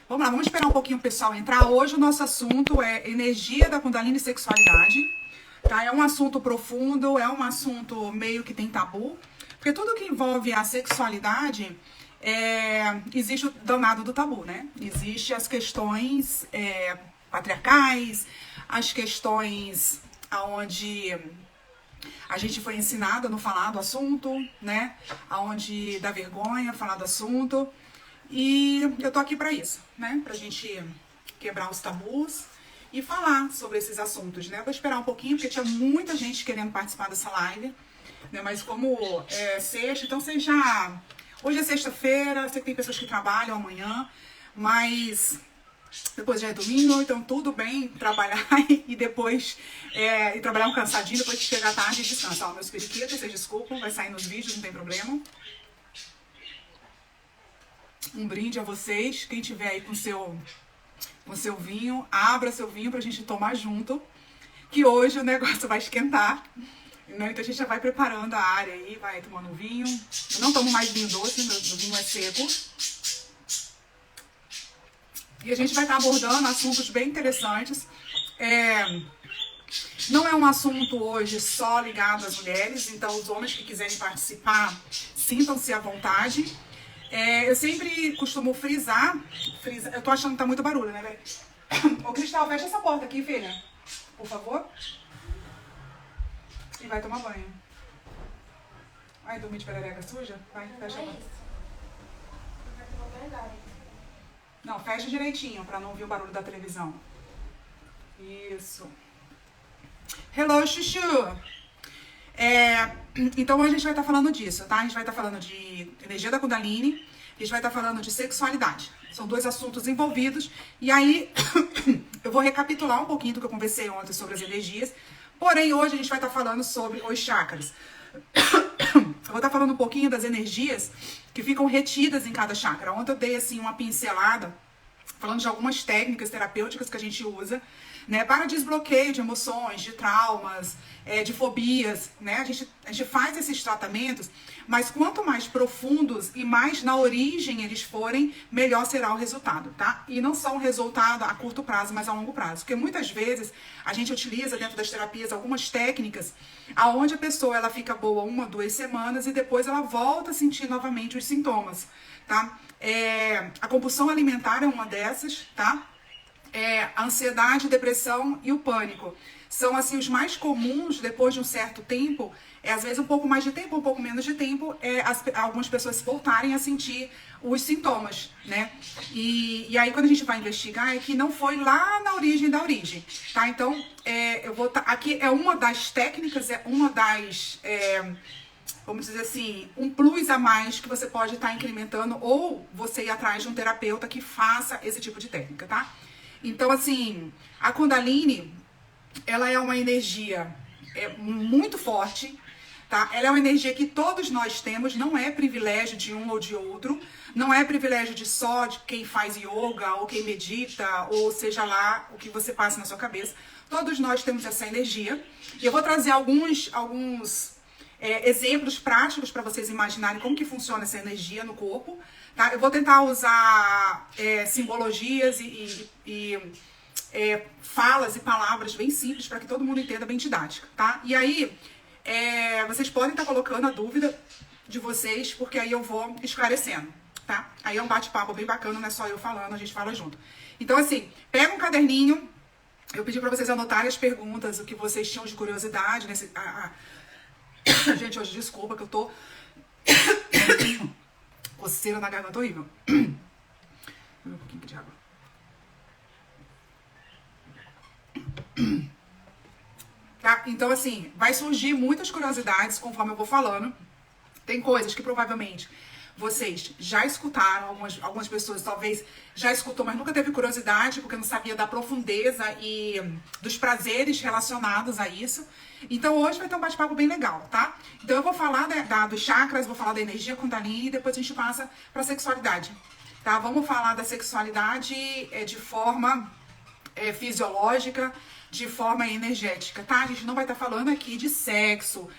Vamos lá, vamos esperar um pouquinho o pessoal entrar. Hoje o nosso assunto é energia da Kundalini e sexualidade. Tá? É um assunto profundo, é um assunto meio que tem tabu. Porque tudo que envolve a sexualidade, existe o danado do tabu, né? Existe as questões patriarcais, as questões onde a gente foi ensinado a não falar do assunto, né? Onde dá vergonha falar do assunto. E eu tô aqui pra isso, né? Pra gente quebrar os tabus e falar sobre esses assuntos, né? Vou esperar um pouquinho, porque tinha muita gente querendo participar dessa live, né? Mas como é sexta, então você já... Hoje é sexta-feira, sei que tem pessoas que trabalham amanhã, mas depois já é domingo, então tudo bem trabalhar e depois e trabalhar um cansadinho, depois que chegar tarde e descansar. Ó, meus periquitos, vocês desculpam, vai sair nos vídeos, não tem problema. Um brinde a vocês, quem tiver aí com seu vinho, abra seu vinho pra gente tomar junto, que hoje o negócio vai esquentar, né? Então a gente já vai preparando a área aí, vai tomando vinho. Eu não tomo mais vinho doce, meu vinho é seco. E a gente vai estar abordando assuntos bem interessantes. Não é um assunto hoje só ligado às mulheres, então os homens que quiserem participar, sintam-se à vontade. Eu sempre costumo frisar. Eu tô achando que tá muito barulho, né, velho? Ô, Cristal, fecha essa porta aqui, filha. Por favor. E vai tomar banho. Ai, dormir de perereca suja? Vai, fecha a porta. Não, fecha direitinho, pra não ouvir o barulho da televisão. Isso. Hello, chuchu. Então hoje a gente vai estar falando disso, tá? A gente vai estar falando de energia da Kundalini, a gente vai estar falando de sexualidade. São dois assuntos envolvidos. E aí, eu vou recapitular um pouquinho do que eu conversei ontem sobre as energias. Porém, hoje a gente vai estar falando sobre os chakras. Eu vou estar falando um pouquinho das energias que ficam retidas em cada chakra. Ontem eu dei, assim, uma pincelada, falando de algumas técnicas terapêuticas que a gente usa, né, para desbloqueio de emoções, de traumas, de fobias, né? A gente faz esses tratamentos, mas quanto mais profundos e mais na origem eles forem, melhor será o resultado, tá? E não só um resultado a curto prazo, mas a longo prazo. Porque muitas vezes a gente utiliza dentro das terapias algumas técnicas aonde a pessoa ela fica boa 1 ou 2 semanas e depois ela volta a sentir novamente os sintomas, tá? A compulsão alimentar é uma dessas, tá? A ansiedade, a depressão e o pânico são assim os mais comuns depois de um certo tempo, às vezes um pouco mais de tempo, um pouco menos de tempo, algumas pessoas voltarem a sentir os sintomas, né? E aí quando a gente vai investigar é que não foi lá na origem da origem, tá? Então, eu vou aqui é uma das técnicas, uma das vamos dizer assim, um plus a mais que você pode estar incrementando ou você ir atrás de um terapeuta que faça esse tipo de técnica, tá? Então, assim, a Kundalini, ela é uma energia muito forte, tá? Ela é uma energia que todos nós temos, não é privilégio de um ou de outro, não é privilégio de só de quem faz yoga ou quem medita, ou seja lá o que você passa na sua cabeça. Todos nós temos essa energia. E eu vou trazer alguns exemplos práticos para vocês imaginarem como que funciona essa energia no corpo. Tá? Eu vou tentar usar simbologias e falas e palavras bem simples para que todo mundo entenda, bem didática, tá? E aí, vocês podem estar colocando a dúvida de vocês, porque aí eu vou esclarecendo, tá? Aí é um bate-papo bem bacana, não é só eu falando, a gente fala junto. Então, assim, pega um caderninho, eu pedi para vocês anotarem as perguntas, o que vocês tinham de curiosidade nesse... Gente, hoje desculpa que eu tô... coceira na garganta horrível. Um pouquinho de água. Tá? Então, assim, vai surgir muitas curiosidades conforme eu vou falando. Tem coisas que provavelmente vocês já escutaram, algumas pessoas talvez já escutou, mas nunca teve curiosidade, porque não sabia da profundeza e dos prazeres relacionados a isso. Então hoje vai ter um bate-papo bem legal, tá? Então eu vou falar dos chakras, vou falar da energia Kundalini e depois a gente passa pra sexualidade, tá? Vamos falar da sexualidade de forma fisiológica, de forma energética, tá? A gente não vai estar falando aqui de sexo,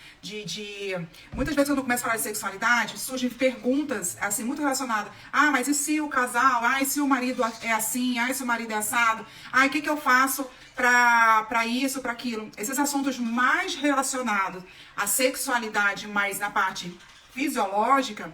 Muitas vezes quando eu começo a falar de sexualidade, surgem perguntas, assim, muito relacionadas. Ah, mas e se o casal? Ah, e se o marido é assim? Ah, e se o marido é assado? Ah, o que eu faço pra isso, pra aquilo? Esses assuntos mais relacionados à sexualidade, mais na parte fisiológica,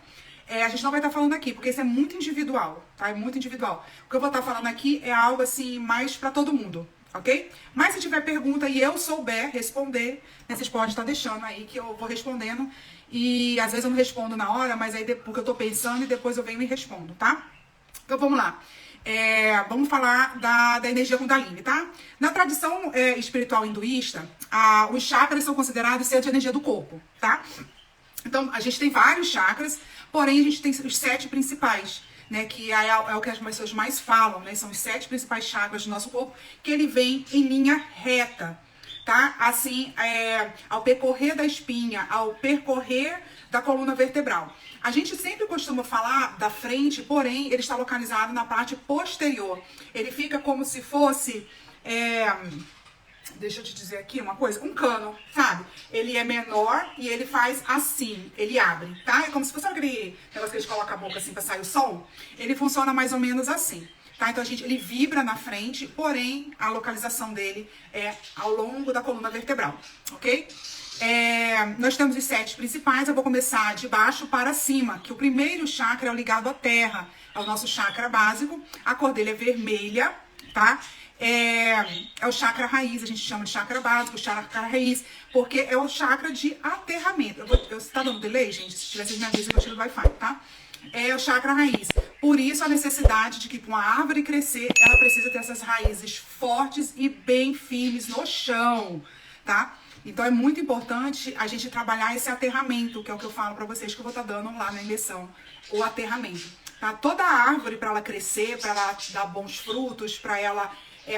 a gente não vai estar falando aqui, porque isso é muito individual, tá? É muito individual. O que eu vou estar falando aqui é algo, assim, mais pra todo mundo, ok? Mas se tiver pergunta e eu souber responder, né, vocês podem estar deixando aí que eu vou respondendo. E às vezes eu não respondo na hora, mas aí porque eu tô pensando e depois eu venho e respondo, tá? Então vamos lá. Vamos falar da energia Kundalini, tá? Na tradição espiritual hinduísta, os chakras são considerados centro de energia do corpo, tá? Então a gente tem vários chakras, porém a gente tem os 7 principais, né, que é o que as pessoas mais falam, né, são os 7 principais chakras do nosso corpo, que ele vem em linha reta, tá? Assim, ao percorrer da espinha, ao percorrer da coluna vertebral. A gente sempre costuma falar da frente, porém, ele está localizado na parte posterior. Ele fica como se fosse... Deixa eu te dizer aqui uma coisa, um cano, sabe? Ele é menor e ele faz assim, ele abre, tá? É como se fosse aquele negócio que a gente coloca a boca assim pra sair o som. Ele funciona mais ou menos assim, tá? Então ele vibra na frente, porém a localização dele é ao longo da coluna vertebral, ok? Nós temos os 7 principais, eu vou começar de baixo para cima, que o primeiro chakra é o ligado à terra, é o nosso chakra básico, a cor dele é vermelha, tá? É o chakra raiz, a gente chama de chakra básico, chakra raiz, porque é o chakra de aterramento. Tá dando delay, gente? Se tivesse me avisa que eu tiro o Wi-Fi, tá? É o chakra raiz. Por isso a necessidade de que para uma árvore crescer, ela precisa ter essas raízes fortes e bem firmes no chão, tá? Então é muito importante a gente trabalhar esse aterramento, que é o que eu falo para vocês que eu vou estar dando lá na imersão, o aterramento. Tá? Toda árvore, para ela crescer, para ela dar bons frutos, para ela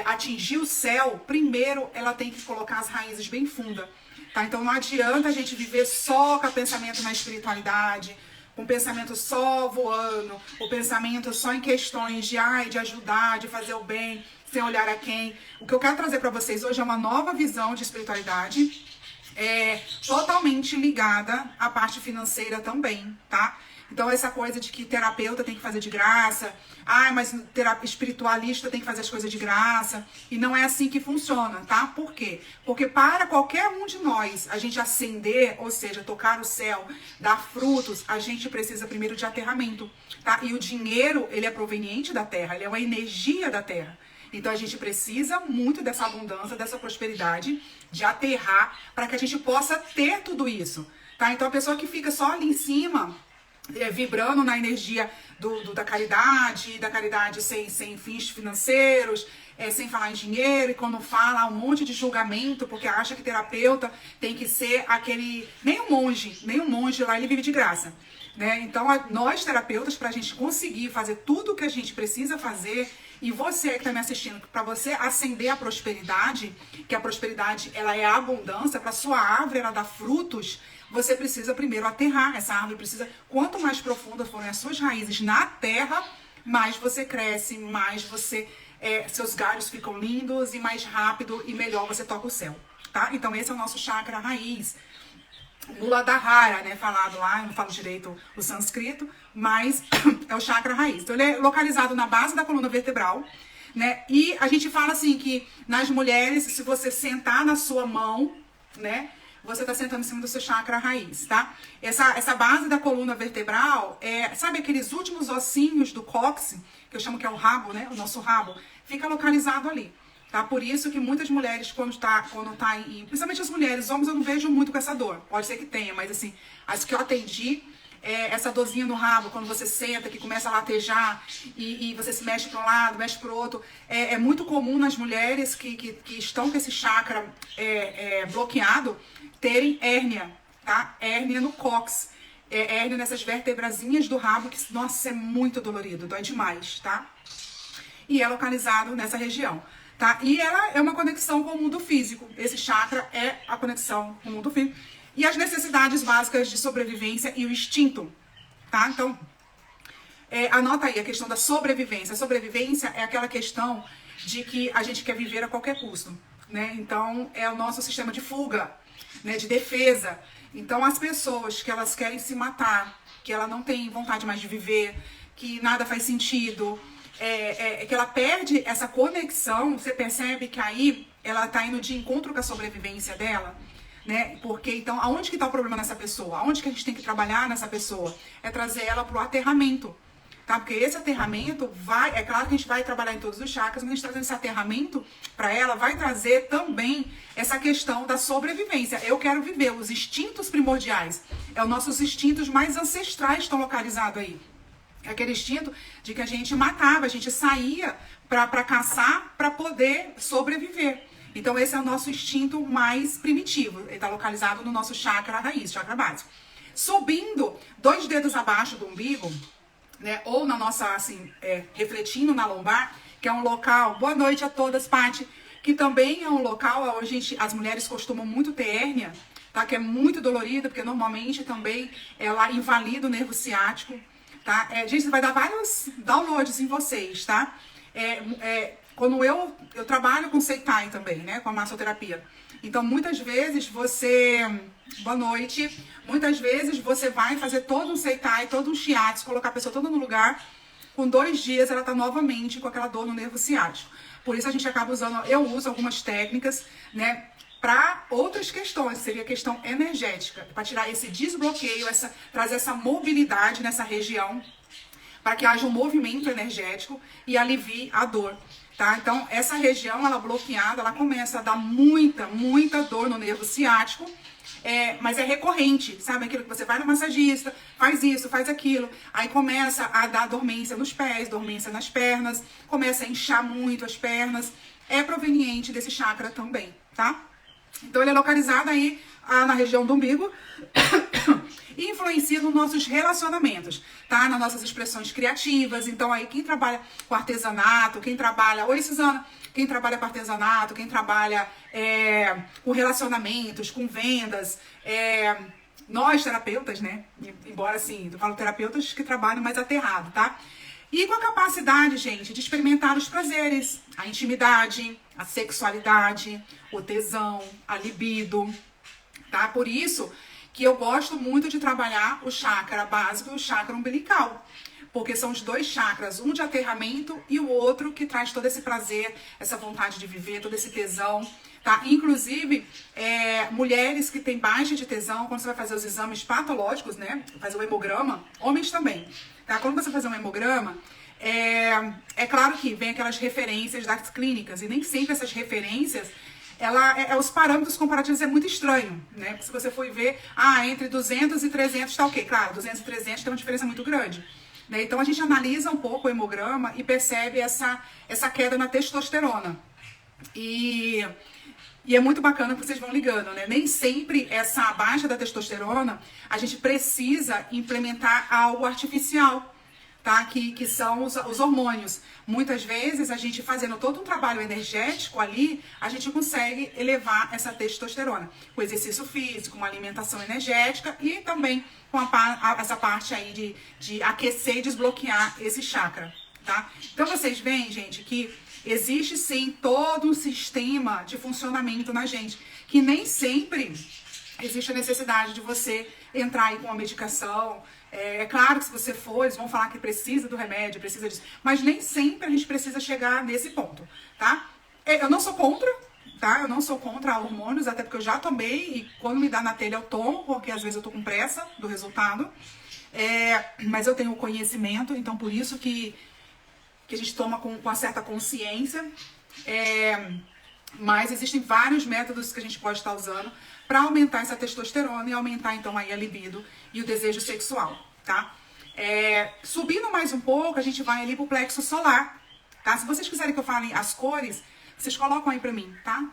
atingir o céu, primeiro ela tem que colocar as raízes bem fundas. Tá? Então não adianta a gente viver só com o pensamento na espiritualidade, com o pensamento só voando, o pensamento só em questões de ajudar, de fazer o bem, sem olhar a quem. O que eu quero trazer para vocês hoje é uma nova visão de espiritualidade, totalmente ligada à parte financeira também, tá? Então essa coisa de que terapeuta tem que fazer de graça, mas espiritualista tem que fazer as coisas de graça, e não é assim que funciona, tá? Por quê? Porque para qualquer um de nós, a gente ascender, ou seja, tocar o céu, dar frutos, a gente precisa primeiro de aterramento, tá? E o dinheiro, ele é proveniente da terra, ele é uma energia da terra. Então a gente precisa muito dessa abundância, dessa prosperidade, de aterrar, para que a gente possa ter tudo isso, tá? Então a pessoa que fica só ali em cima, vibrando na energia da caridade sem fins financeiros, sem falar em dinheiro, e quando fala um monte de julgamento, porque acha que terapeuta tem que ser aquele... Nem um monge lá, ele vive de graça, né? Então, nós terapeutas, pra gente conseguir fazer tudo o que a gente precisa fazer, e você que tá me assistindo, para você ascender a prosperidade, que a prosperidade, ela é a abundância, para sua árvore, ela dá frutos, você precisa primeiro aterrar. Essa árvore precisa, quanto mais profundas forem as suas raízes na terra, mais você cresce, mais seus galhos ficam lindos e mais rápido e melhor você toca o céu, tá? Então esse é o nosso chakra raiz. Muladhara, né, falado lá, eu não falo direito o sânscrito, mas é o chakra raiz. Então ele é localizado na base da coluna vertebral, né? E a gente fala assim que nas mulheres, se você sentar na sua mão, né, você está sentando em cima do seu chakra raiz, tá? Essa base da coluna vertebral, sabe aqueles últimos ossinhos do cóccix, que eu chamo que é o rabo, né? O nosso rabo, fica localizado ali, tá? Por isso que muitas mulheres, principalmente as mulheres, homens eu não vejo muito com essa dor. Pode ser que tenha, mas assim, as que eu atendi, essa dorzinha no rabo, quando você senta, que começa a latejar e você se mexe para um lado, mexe para o outro, é muito comum nas mulheres que estão com esse chakra bloqueado, terem hérnia, tá? Hérnia no cóccix, hérnia nessas vertebrazinhas do rabo, que, nossa, é muito dolorido, dói demais, tá? E é localizado nessa região, tá? E ela é uma conexão com o mundo físico, esse chakra é a conexão com o mundo físico, e as necessidades básicas de sobrevivência e o instinto, tá? Então, anota aí a questão da sobrevivência. A sobrevivência é aquela questão de que a gente quer viver a qualquer custo, né? Então, é o nosso sistema de fuga, né, de defesa. Então, as pessoas que elas querem se matar, que ela não tem vontade mais de viver, que nada faz sentido, que ela perde essa conexão, você percebe que aí ela tá indo de encontro com a sobrevivência dela, né? Porque, então, aonde que tá o problema nessa pessoa? Aonde que a gente tem que trabalhar nessa pessoa? É trazer ela pro aterramento, tá? Porque esse aterramento vai, é claro que a gente vai trabalhar em todos os chakras, mas a gente trazendo esse aterramento para ela, vai trazer também essa questão da sobrevivência. Eu quero viver os instintos primordiais. É os nossos instintos mais ancestrais estão localizados aí. É aquele instinto de que a gente matava, a gente saía para caçar, para poder sobreviver. Então esse é o nosso instinto mais primitivo. Ele está localizado no nosso chakra raiz, chakra básico. Subindo 2 dedos abaixo do umbigo, né, ou na nossa, assim, refletindo na lombar, que é um local, boa noite a todas, Paty, que também é um local onde as mulheres costumam muito ter hérnia, tá, que é muito dolorida, porque normalmente também ela invalida o nervo ciático, tá, gente, vai dar vários downloads em vocês, tá, quando eu trabalho com Seitai também, né, com a massoterapia, então muitas vezes boa noite, muitas vezes você vai fazer todo um Seitai, todo um shiatsu, colocar a pessoa toda no lugar, com 2 dias ela tá novamente com aquela dor no nervo ciático. Por isso a gente acaba usando, eu uso algumas técnicas, né, para outras questões, seria questão energética, para tirar esse desbloqueio, trazer essa mobilidade nessa região, para que haja um movimento energético e alivie a dor. Tá? Então, essa região, ela bloqueada, ela começa a dar muita dor no nervo ciático, mas é recorrente, sabe? Aquilo que você vai no massagista, faz isso, faz aquilo, aí começa a dar dormência nos pés, dormência nas pernas, começa a inchar muito as pernas, é proveniente desse chakra também, tá? Então, ele é localizado aí na região do umbigo e influencia nos nossos relacionamentos, tá? Nas nossas expressões criativas. Então, aí, quem trabalha com artesanato, quem trabalha... Oi, Suzana! Quem trabalha com artesanato, quem trabalha com relacionamentos, com vendas, nós, terapeutas, né? Embora, assim, eu falo terapeutas que trabalham mais aterrado, tá? E com a capacidade, gente, de experimentar os prazeres, a intimidade, a sexualidade, o tesão, a libido, tá? Por isso que eu gosto muito de trabalhar o chakra básico e o chakra umbilical, porque são os 2 chakras, um de aterramento e o outro que traz todo esse prazer, essa vontade de viver, todo esse tesão, tá? Inclusive, mulheres que têm baixa de tesão, quando você vai fazer os exames patológicos, né? Fazer o hemograma, homens também, tá? Quando você fazer um hemograma, é claro que vem aquelas referências das clínicas, e nem sempre essas referências, os parâmetros comparativos é muito estranho, né? Porque se você for ver, entre 200 e 300 tá ok. Claro, 200 e 300 tem uma diferença muito grande, né? Então a gente analisa um pouco o hemograma e percebe essa queda na testosterona. E é muito bacana que vocês vão ligando, né? Nem sempre essa baixa da testosterona, a gente precisa implementar algo artificial, tá? Que são os hormônios. Muitas vezes, a gente fazendo todo um trabalho energético ali, a gente consegue elevar essa testosterona. Com exercício físico, uma alimentação energética e também com essa parte aí de aquecer e desbloquear esse chakra, tá? Então, vocês veem, gente, que existe sim todo um sistema de funcionamento na gente, que nem sempre existe a necessidade de você entrar aí com uma medicação. É claro que se você for, eles vão falar que precisa do remédio, precisa disso, mas nem sempre a gente precisa chegar nesse ponto, tá? Eu não sou contra, tá? Eu não sou contra hormônios, até porque eu já tomei e quando me dá na telha eu tomo, porque às vezes eu tô com pressa do resultado, mas eu tenho conhecimento, então por isso que a gente toma com uma certa consciência, mas existem vários métodos que a gente pode estar usando para aumentar essa testosterona e aumentar então aí a libido e o desejo sexual, tá? Subindo mais um pouco, a gente vai ali pro plexo solar, tá? Se vocês quiserem que eu fale as cores, vocês colocam aí pra mim, tá?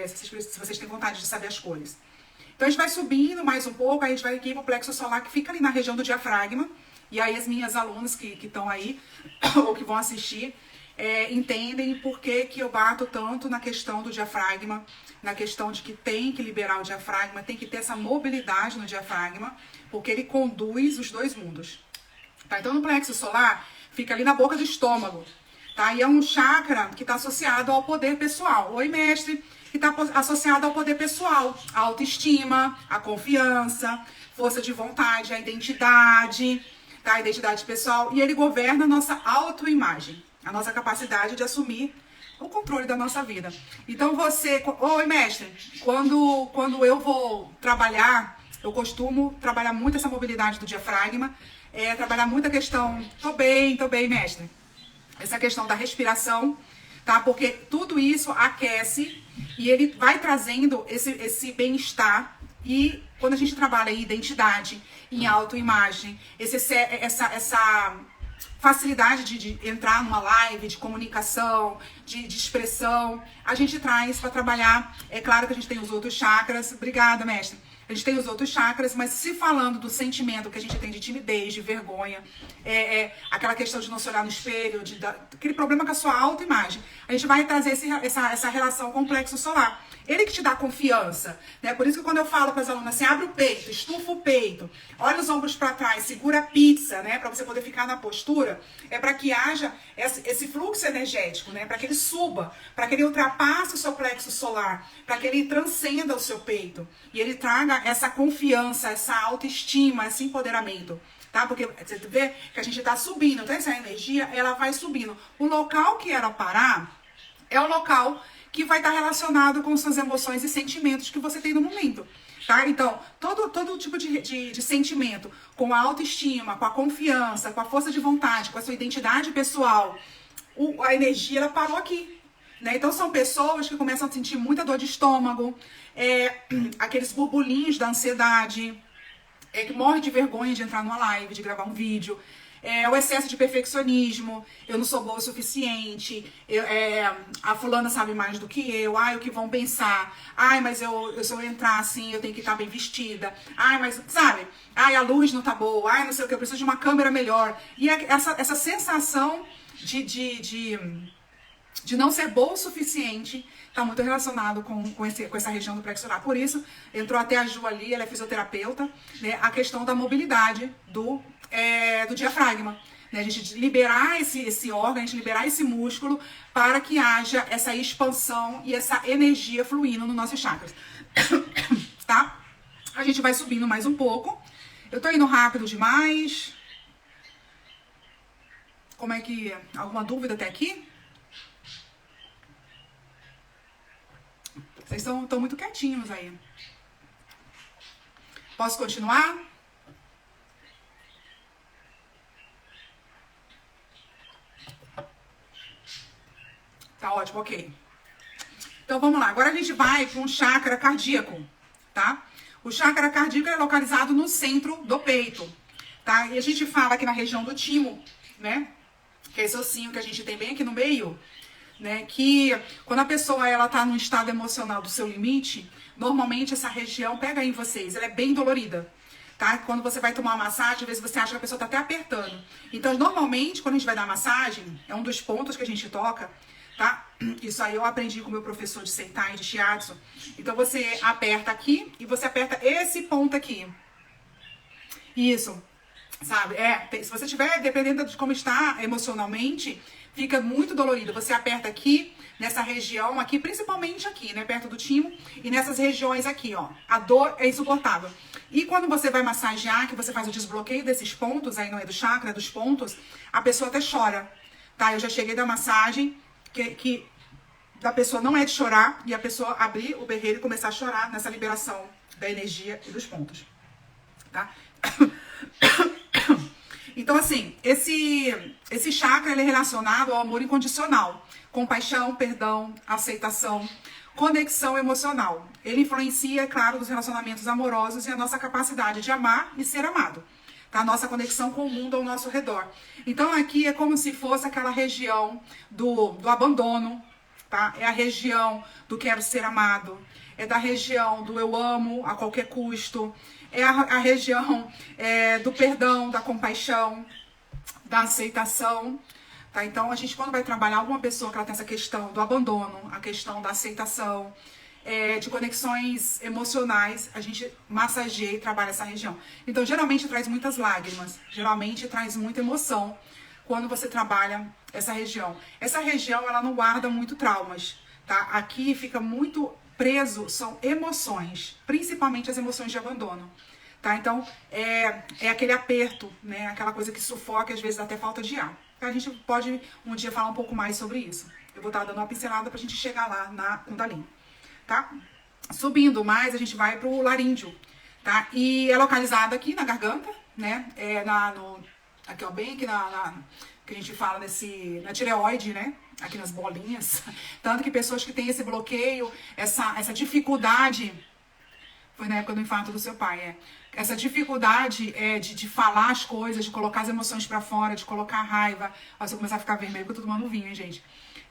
Se vocês têm vontade de saber as cores. Então a gente vai subindo mais um pouco, aí a gente vai aqui pro plexo solar, que fica ali na região do diafragma, e aí as minhas alunas que estão aí, ou que vão assistir, entendem por que eu bato tanto na questão do diafragma, na questão de que tem que liberar o diafragma, tem que ter essa mobilidade no diafragma, porque ele conduz os 2 mundos. Tá? Então, no plexo solar, fica ali na boca do estômago. tá? E é um chakra que está associado ao poder pessoal. Oi, mestre. Que está associado ao poder pessoal, a autoestima, a confiança, força de vontade, a identidade, tá? A identidade pessoal. E ele governa a nossa autoimagem, a nossa capacidade de assumir o controle da nossa vida. Então você... Oi, mestre. Quando eu vou trabalhar, eu costumo trabalhar muito essa mobilidade do diafragma, trabalhar muito a questão... Tô bem, mestre. Essa questão da respiração, tá? Porque tudo isso aquece e ele vai trazendo esse bem-estar. E quando a gente trabalha em identidade, em autoimagem, essa facilidade de entrar numa live, de comunicação, de expressão, a gente traz para trabalhar. É claro que a gente tem os outros chakras. Obrigada, mestre. A gente tem os outros chakras, mas se falando do sentimento que a gente tem de timidez, de vergonha, aquela questão de não se olhar no espelho, aquele problema com a sua autoimagem, a gente vai trazer essa relação com o plexo solar. Ele que te dá confiança, né? Por isso que quando eu falo para as alunas assim, abre o peito, estufa o peito, olha os ombros para trás, segura a pizza, né? Para você poder ficar na postura, é para que haja esse fluxo energético, né? Para que ele suba, para que ele ultrapasse o seu plexo solar, para que ele transcenda o seu peito e ele traga essa confiança, essa autoestima, esse empoderamento. Tá? Porque você vê que a gente está subindo, então essa energia, ela vai subindo. O local que ela parar é o local que vai estar relacionado com suas emoções e sentimentos que você tem no momento. Tá? Então, todo tipo de sentimento, com a autoestima, com a confiança, com a força de vontade, com a sua identidade pessoal, a energia, ela parou aqui. Né? Então, são pessoas que começam a sentir muita dor de estômago, aqueles burburinhos da ansiedade, que morre de vergonha de entrar numa live, de gravar um vídeo, o excesso de perfeccionismo, eu não sou boa o suficiente, a fulana sabe mais do que eu, o que vão pensar, mas se eu entrar assim, eu tenho que estar bem vestida, mas, sabe, a luz não tá boa, não sei o que, eu preciso de uma câmera melhor, e essa sensação de não ser boa o suficiente está muito relacionado com essa região do plexo solar. Por isso, entrou até a Ju ali, ela é fisioterapeuta, né, a questão da mobilidade do diafragma. Né, a gente liberar esse órgão, a gente liberar esse músculo para que haja essa expansão e essa energia fluindo nos nossos chakras. Tá? A gente vai subindo mais um pouco. Eu tô indo rápido demais. Como é que... Alguma dúvida até aqui? Vocês estão muito quietinhos aí. Posso continuar? Tá ótimo, ok. Então vamos lá. Agora a gente vai para um chakra cardíaco, tá? O chakra cardíaco é localizado no centro do peito, tá? E a gente fala aqui na região do timo, né? Que é esse ossinho que a gente tem bem aqui no meio. Né, que quando a pessoa ela tá num estado emocional do seu limite, normalmente essa região, pega aí em vocês, ela é bem dolorida, tá? Quando você vai tomar uma massagem, às vezes você acha que a pessoa tá até apertando. Então, normalmente, quando a gente vai dar massagem, é um dos pontos que a gente toca, tá? Isso aí eu aprendi com o meu professor de Seitai, de Shiatsu. Então, você aperta aqui e você aperta esse ponto aqui. Isso, sabe? Se você tiver, dependendo de como está emocionalmente, fica muito dolorido. Você aperta aqui, nessa região aqui, principalmente aqui, né? Perto do timo. E nessas regiões aqui, ó. A dor é insuportável. E quando você vai massagear, que você faz o desbloqueio desses pontos, aí não é do chakra, é dos pontos, a pessoa até chora, tá? Eu já cheguei da massagem, que da pessoa não é de chorar, e a pessoa abrir o berreiro e começar a chorar nessa liberação da energia e dos pontos, tá? Então, assim, esse chakra ele é relacionado ao amor incondicional, compaixão, perdão, aceitação, conexão emocional. Ele influencia, é claro, os relacionamentos amorosos e a nossa capacidade de amar e ser amado. Tá? A nossa conexão com o mundo ao nosso redor. Então, aqui é como se fosse aquela região do abandono, tá? É a região do quero ser amado, é da região do eu amo a qualquer custo, é a região do perdão, da compaixão, da aceitação, tá? Então, a gente quando vai trabalhar alguma pessoa que ela tem essa questão do abandono, a questão da aceitação, de conexões emocionais, a gente massageia e trabalha essa região. Então, geralmente traz muitas lágrimas, geralmente traz muita emoção quando você trabalha essa região. Essa região, ela não guarda muito traumas, tá? Aqui fica muito preso, são emoções, principalmente as emoções de abandono, tá? Então, é aquele aperto, né? Aquela coisa que sufoca, às vezes até falta de ar. A gente pode um dia falar um pouco mais sobre isso. Eu vou estar dando uma pincelada pra gente chegar lá na Kundalini, tá? Subindo mais, a gente vai pro laríngeo, tá? E é localizado aqui na garganta, né? Aqui, ó, bem aqui que a gente fala na tireoide, né? Aqui nas bolinhas. Tanto que pessoas que têm esse bloqueio, essa dificuldade, foi na época do infarto do seu pai, essa dificuldade de falar as coisas, de colocar as emoções pra fora, de colocar a raiva. Ó, se eu começar a ficar vermelho, porque eu tô tomando vinho, hein, gente?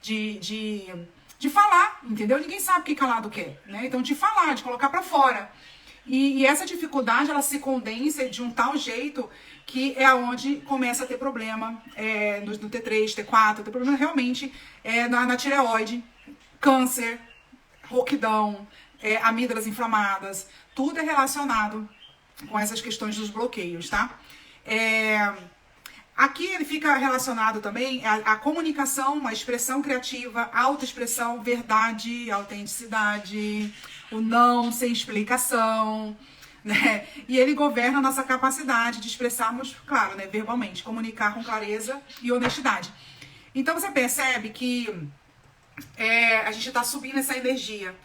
De falar, entendeu? Ninguém sabe o que calado quer, né? Então, de falar, de colocar pra fora. E essa dificuldade, ela se condensa de um tal jeito que é onde começa a ter problema no T3, T4, tem problema realmente na tireoide, câncer, rouquidão, amígdalas inflamadas, tudo é relacionado com essas questões dos bloqueios, tá? Aqui ele fica relacionado também à comunicação, à expressão criativa, autoexpressão, verdade, autenticidade, o não sem explicação, né? E ele governa a nossa capacidade de expressarmos, claro, né, verbalmente, comunicar com clareza e honestidade. Então você percebe que a gente está subindo essa energia.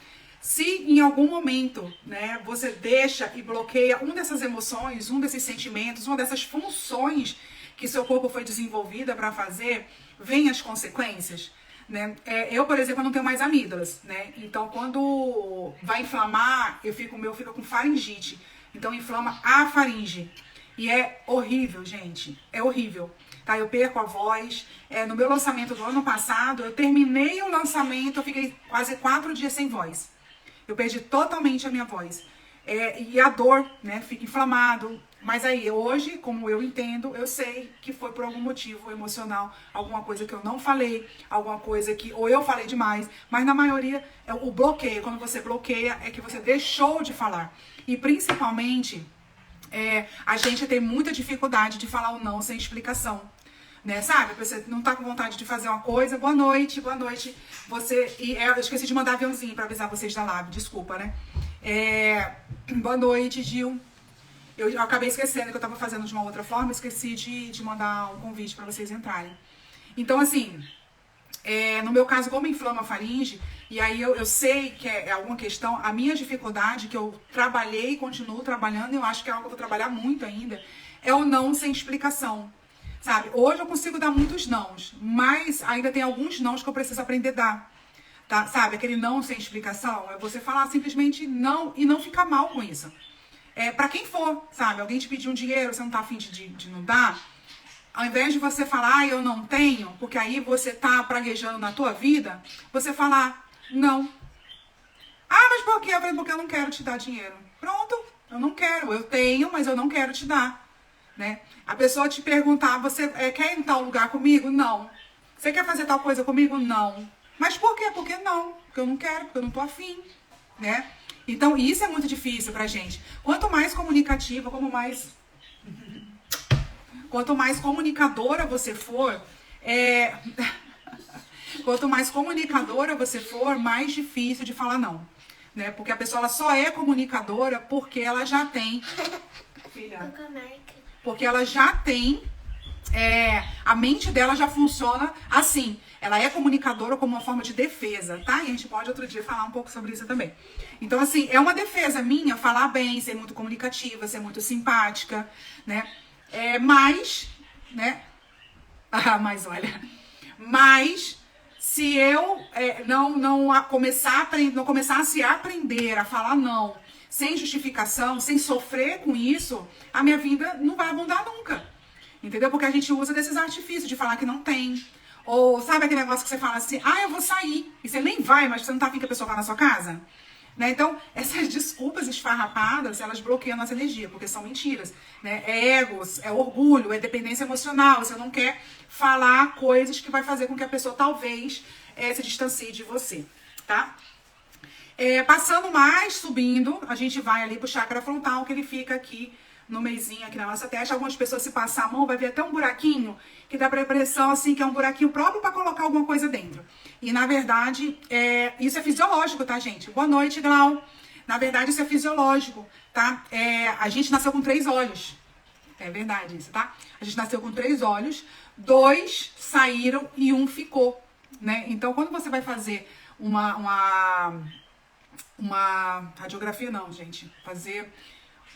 Se em algum momento, né, você deixa e bloqueia uma dessas emoções, um desses sentimentos, uma dessas funções que seu corpo foi desenvolvida para fazer, vem as consequências, né? Eu, por exemplo, não tenho mais amígdalas, né? Então, quando vai inflamar, o meu fica com faringite. Então, inflama a faringe. E é horrível, gente. É horrível. Tá? Eu perco a voz. No meu lançamento do ano passado, eu terminei o lançamento, eu fiquei quase 4 dias sem voz. Eu perdi totalmente a minha voz. E a dor, né? Fica inflamado. Mas aí, hoje, como eu entendo, eu sei que foi por algum motivo emocional, alguma coisa que eu não falei, alguma coisa que ou eu falei demais, mas na maioria, o bloqueio, quando você bloqueia, é que você deixou de falar. E principalmente, a gente tem muita dificuldade de falar o não sem explicação. Né, sabe? Você não tá com vontade de fazer uma coisa, boa noite, eu esqueci de mandar aviãozinho pra avisar vocês da Lab, desculpa, né? Boa noite, Gil. Eu acabei esquecendo que eu tava fazendo de uma outra forma, esqueci de mandar um convite pra vocês entrarem. Então, assim, no meu caso, como inflama a faringe, e aí eu sei que é alguma questão, a minha dificuldade, que eu trabalhei e continuo trabalhando, e eu acho que é algo que eu vou trabalhar muito ainda, é o não sem explicação. Sabe, hoje eu consigo dar muitos nãos, mas ainda tem alguns nãos que eu preciso aprender a dar, tá? Sabe, aquele não sem explicação, é você falar simplesmente não e não ficar mal com isso. Pra quem for, sabe, alguém te pedir um dinheiro, você não tá afim de não dar, ao invés de você falar, eu não tenho, porque aí você tá praguejando na tua vida, você falar, não. Ah, mas por quê? Eu falei, porque eu não quero te dar dinheiro. Pronto, eu não quero, eu tenho, mas eu não quero te dar. Né? A pessoa te perguntar, você quer ir em tal lugar comigo? Não. Você quer fazer tal coisa comigo? Não. Mas por quê? Porque não. Porque eu não quero, porque eu não tô afim. Né? Então, isso é muito difícil pra gente. Quanto mais comunicativa, quanto mais comunicadora você for, quanto mais comunicadora você for, mais difícil de falar não. Né? Porque a pessoa ela só é comunicadora porque ela já tem... Filha... Porque ela já tem, a mente dela já funciona assim. Ela é comunicadora como uma forma de defesa, tá? E a gente pode outro dia falar um pouco sobre isso também. Então, assim, é uma defesa minha falar bem, ser muito comunicativa, ser muito simpática, né? Mas, né? Mas olha, mas se eu não começar a se aprender a falar não, sem justificação, sem sofrer com isso, a minha vida não vai abundar nunca. Entendeu? Porque a gente usa desses artifícios de falar que não tem. Ou sabe aquele negócio que você fala assim, eu vou sair. E você nem vai, mas você não tá afim que a pessoa vá na sua casa? Né? Então, essas desculpas esfarrapadas, elas bloqueiam a nossa energia, porque são mentiras. Né? É egos, é orgulho, é dependência emocional. Você não quer falar coisas que vai fazer com que a pessoa talvez se distancie de você. Tá? Passando mais, subindo, a gente vai ali pro chakra frontal, que ele fica aqui no meizinho aqui na nossa testa. Algumas pessoas, se passar a mão, vai ver até um buraquinho, que dá pra impressão, assim, que é um buraquinho próprio para colocar alguma coisa dentro. E, na verdade, isso é fisiológico, tá, gente? Boa noite, Glau. Na verdade, isso é fisiológico, tá? A gente nasceu com 3 olhos. É verdade isso, tá? A gente nasceu com 3 olhos, 2 saíram e 1 ficou, né? Então, quando você vai fazer uma radiografia, não, gente. Fazer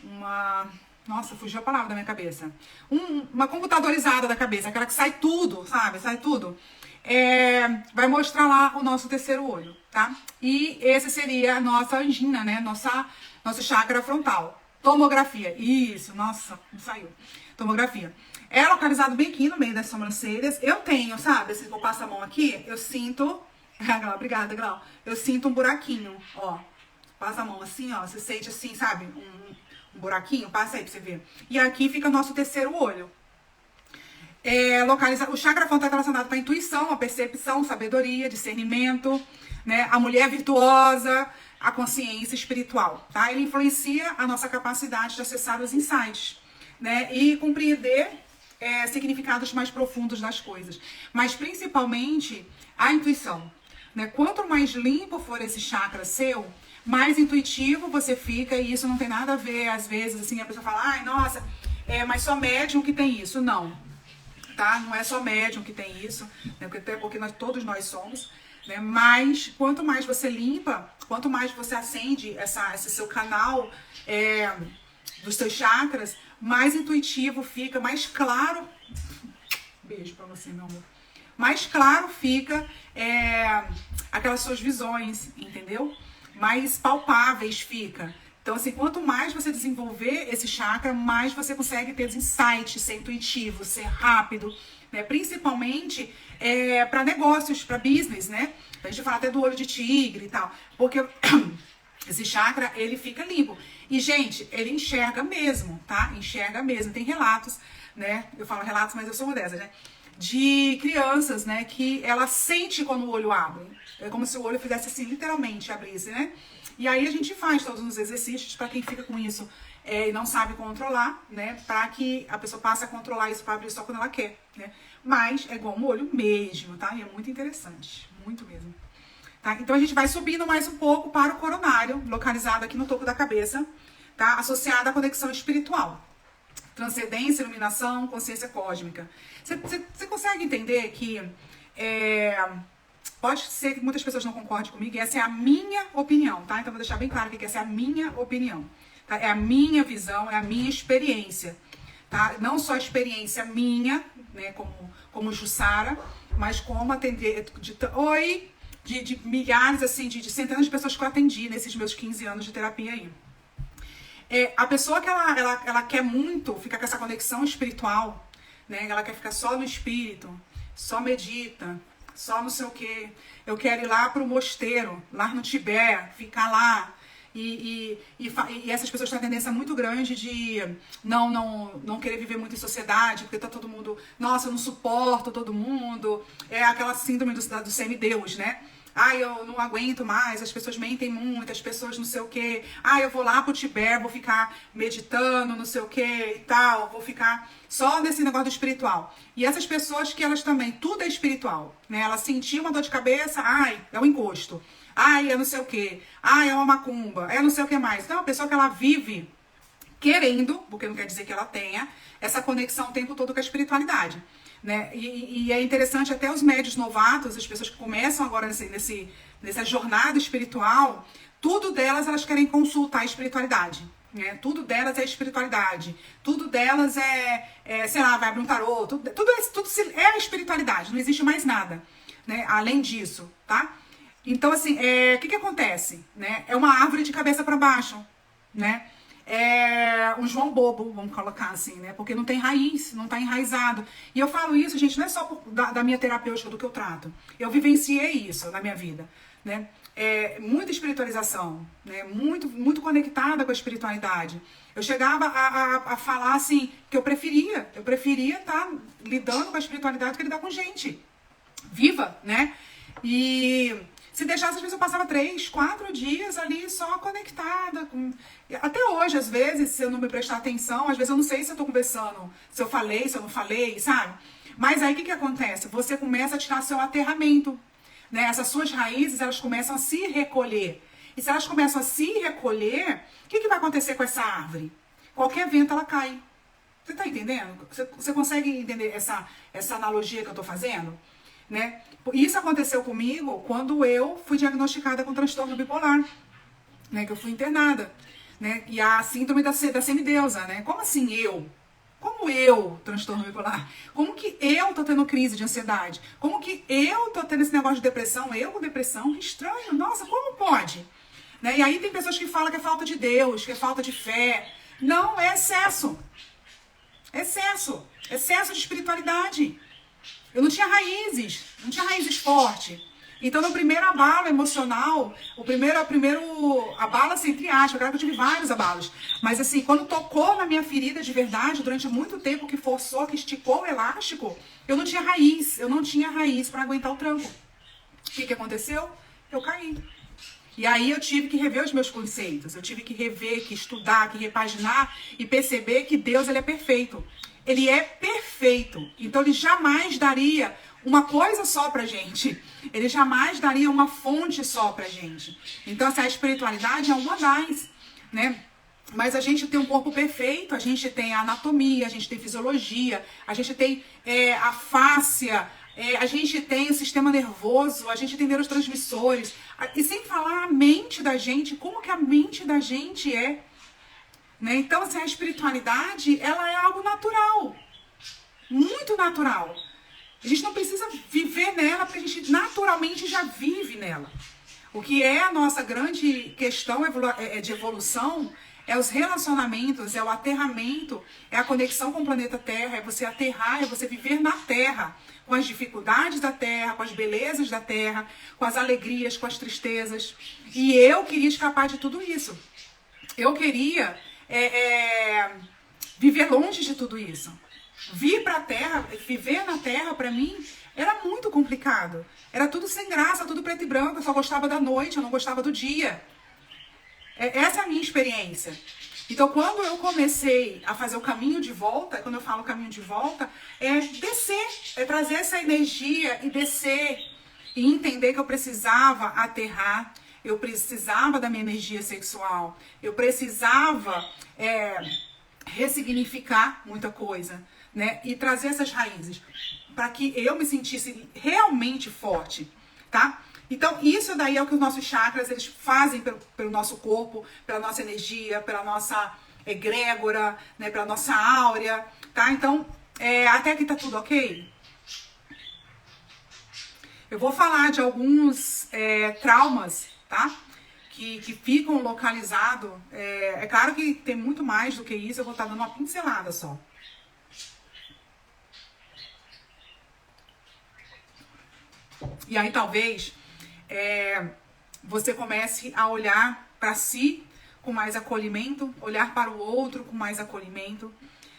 uma... Nossa, fugiu a palavra da minha cabeça. Uma computadorizada da cabeça, aquela que sai tudo, sabe? Sai tudo. Vai mostrar lá o nosso terceiro olho, tá? E esse seria a nossa angina, né? Nosso chakra frontal. Tomografia. Isso, nossa, não saiu. Tomografia. É localizado bem aqui no meio das sobrancelhas. Eu tenho, sabe? Se eu passo a mão aqui, eu sinto... Glau, obrigada, Glau. Eu sinto um buraquinho, ó. Passa a mão assim, ó. Você sente assim, sabe? Um buraquinho. Passa aí pra você ver. E aqui fica o nosso terceiro olho. O chakra frontal está relacionado com a intuição, a percepção, sabedoria, discernimento, né? A mulher virtuosa, a consciência espiritual, tá? Ele influencia a nossa capacidade de acessar os insights, né? E compreender significados mais profundos das coisas. Mas, principalmente, a intuição, né? Quanto mais limpo for esse chakra seu, mais intuitivo você fica, e isso não tem nada a ver, às vezes, assim, a pessoa fala, ai, nossa, mas só médium que tem isso. Não. Tá? Não é só médium que tem isso, né? Porque todos nós somos, né? Mas quanto mais você limpa, quanto mais você acende esse seu canal dos seus chakras, mais intuitivo fica, mais claro. Beijo pra você, meu amor. Mais claro fica aquelas suas visões, entendeu? Mais palpáveis fica. Então, assim, quanto mais você desenvolver esse chakra, mais você consegue ter os insights, ser intuitivo, ser rápido, né? Principalmente para negócios, para business, né? A gente fala até do olho de tigre e tal, porque esse chakra, ele fica limpo. E, gente, ele enxerga mesmo, tá? Enxerga mesmo. Tem relatos, né? Eu falo relatos, mas eu sou uma dessas, né? De crianças, né? Que ela sente quando o olho abre. É como se o olho fizesse assim, literalmente, abrisse, né? E aí a gente faz todos os exercícios para quem fica com isso e não sabe controlar, né? Para que a pessoa passe a controlar isso para abrir só quando ela quer, né? Mas é igual um olho mesmo, tá? E é muito interessante, muito mesmo. Tá? Então a gente vai subindo mais um pouco para o coronário, localizado aqui no topo da cabeça, tá? Associado à conexão espiritual. Transcendência, iluminação, consciência cósmica. Você consegue entender que... Pode ser que muitas pessoas não concordem comigo, e essa é a minha opinião, tá? Então, vou deixar bem claro que essa é a minha opinião, tá? É a minha visão, é a minha experiência, tá? Não só a experiência minha, né, como Jussara, mas como atender de milhares, assim, de centenas de pessoas que eu atendi nesses meus 15 anos de terapia aí. A pessoa que ela quer muito ficar com essa conexão espiritual, né? Ela quer ficar só no espírito, só medita, só não sei o quê. Eu quero ir lá pro mosteiro, lá no Tibete, ficar lá. E essas pessoas têm uma tendência muito grande de não querer viver muito em sociedade, porque tá todo mundo... Nossa, eu não suporto todo mundo. É aquela síndrome do semideus, né? Ai, eu não aguento mais, as pessoas mentem muito, as pessoas não sei o quê. Ai, eu vou lá pro Tibete, vou ficar meditando, não sei o quê e tal. Vou ficar só nesse negócio do espiritual. E essas pessoas que elas também, tudo é espiritual, né? Ela sentiu uma dor de cabeça, ai, é um encosto. Ai, é não sei o quê. Ai, é uma macumba. É não sei o que mais. Então, é uma pessoa que ela vive querendo, porque não quer dizer que ela tenha, essa conexão o tempo todo com a espiritualidade. Né? E é interessante até os médios novatos, as pessoas que começam agora nessa jornada espiritual, tudo delas elas querem consultar a espiritualidade. Né? Tudo delas é espiritualidade. Tudo delas sei lá, vai abrir um tarô. Tudo é a espiritualidade, não existe mais nada, né? Além disso, tá? Então, assim, o que acontece? Né? É uma árvore de cabeça para baixo, né? É um João bobo, vamos colocar assim, né? Porque não tem raiz, não está enraizado. E eu falo isso, gente, não é só da minha terapêutica, do que eu trato. Eu vivenciei isso na minha vida, né? Muita espiritualização, né? Muito conectada com a espiritualidade. Eu chegava a falar assim, que eu preferia estar lidando com a espiritualidade do que lidar com gente viva, né? E Se deixasse, às vezes eu passava 3, 4 dias ali só conectada. Até hoje, às vezes, se eu não me prestar atenção, às vezes eu não sei se eu tô conversando, se eu falei, se eu não falei, sabe? Mas aí o que acontece? Você começa a tirar seu aterramento, né? Essas suas raízes, elas começam a se recolher. E se elas começam a se recolher, o que vai acontecer com essa árvore? Qualquer vento ela cai. Você tá entendendo? Você consegue entender essa analogia que eu tô fazendo? Né? Isso aconteceu comigo quando eu fui diagnosticada com transtorno bipolar, né? Que eu fui internada, né? E a síndrome da semideusa, né? Como assim eu? Como eu, transtorno bipolar? Como que eu tô tendo crise de ansiedade? Como que eu tô tendo esse negócio de depressão? Eu com depressão? Estranho, nossa, como pode? Né? E aí tem pessoas que falam que é falta de Deus, que é falta de fé. Não, é excesso. Excesso de espiritualidade. Eu não tinha raízes fortes. Então, no primeiro abalo emocional, o primeiro abalo, assim, entre aspas, claro que eu tive vários abalos. Mas, assim, quando tocou na minha ferida de verdade, durante muito tempo, que forçou, que esticou o elástico, eu não tinha raiz para aguentar o tranco. O que aconteceu? Eu caí. E aí eu tive que rever os meus conceitos, eu tive que rever, que estudar, que repaginar e perceber que Deus, ele é perfeito. Ele é perfeito. Então ele jamais daria uma coisa só pra gente. Ele jamais daria uma fonte só pra gente. Então assim, a espiritualidade é uma das, né? Mas a gente tem um corpo perfeito, a gente tem a anatomia, a gente tem fisiologia, a gente tem a fáscia, a gente tem o sistema nervoso, a gente tem neurotransmissores. E sem falar a mente da gente, como que a mente da gente é. Né? Então, assim, a espiritualidade, ela é algo natural. Muito natural. A gente não precisa viver nela, porque a gente naturalmente já vive nela. O que é a nossa grande questão de evolução é os relacionamentos, é o aterramento, é a conexão com o planeta Terra, é você aterrar, é você viver na Terra, com as dificuldades da Terra, com as belezas da Terra, com as alegrias, com as tristezas. E eu queria escapar de tudo isso. Eu queria viver longe de tudo isso. Vir pra Terra, viver na Terra, pra mim, era muito complicado. Era tudo sem graça, tudo preto e branco, eu só gostava da noite, eu não gostava do dia. Essa é a minha experiência. Então, quando eu comecei a fazer o caminho de volta, quando eu falo caminho de volta, é descer, é trazer essa energia e descer e entender que eu precisava aterrar, eu precisava da minha energia sexual, eu precisava ressignificar muita coisa, né? E trazer essas raízes para que eu me sentisse realmente forte, tá? Então, isso daí é o que os nossos chakras, eles fazem pelo nosso corpo, pela nossa energia, pela nossa egrégora, né, pela nossa áurea, tá? Então, até aqui tá tudo ok? Eu vou falar de alguns traumas, tá? Que ficam localizados. É claro que tem muito mais do que isso, eu vou estar dando uma pincelada só. E aí, talvez... você comece a olhar para si com mais acolhimento, olhar para o outro com mais acolhimento,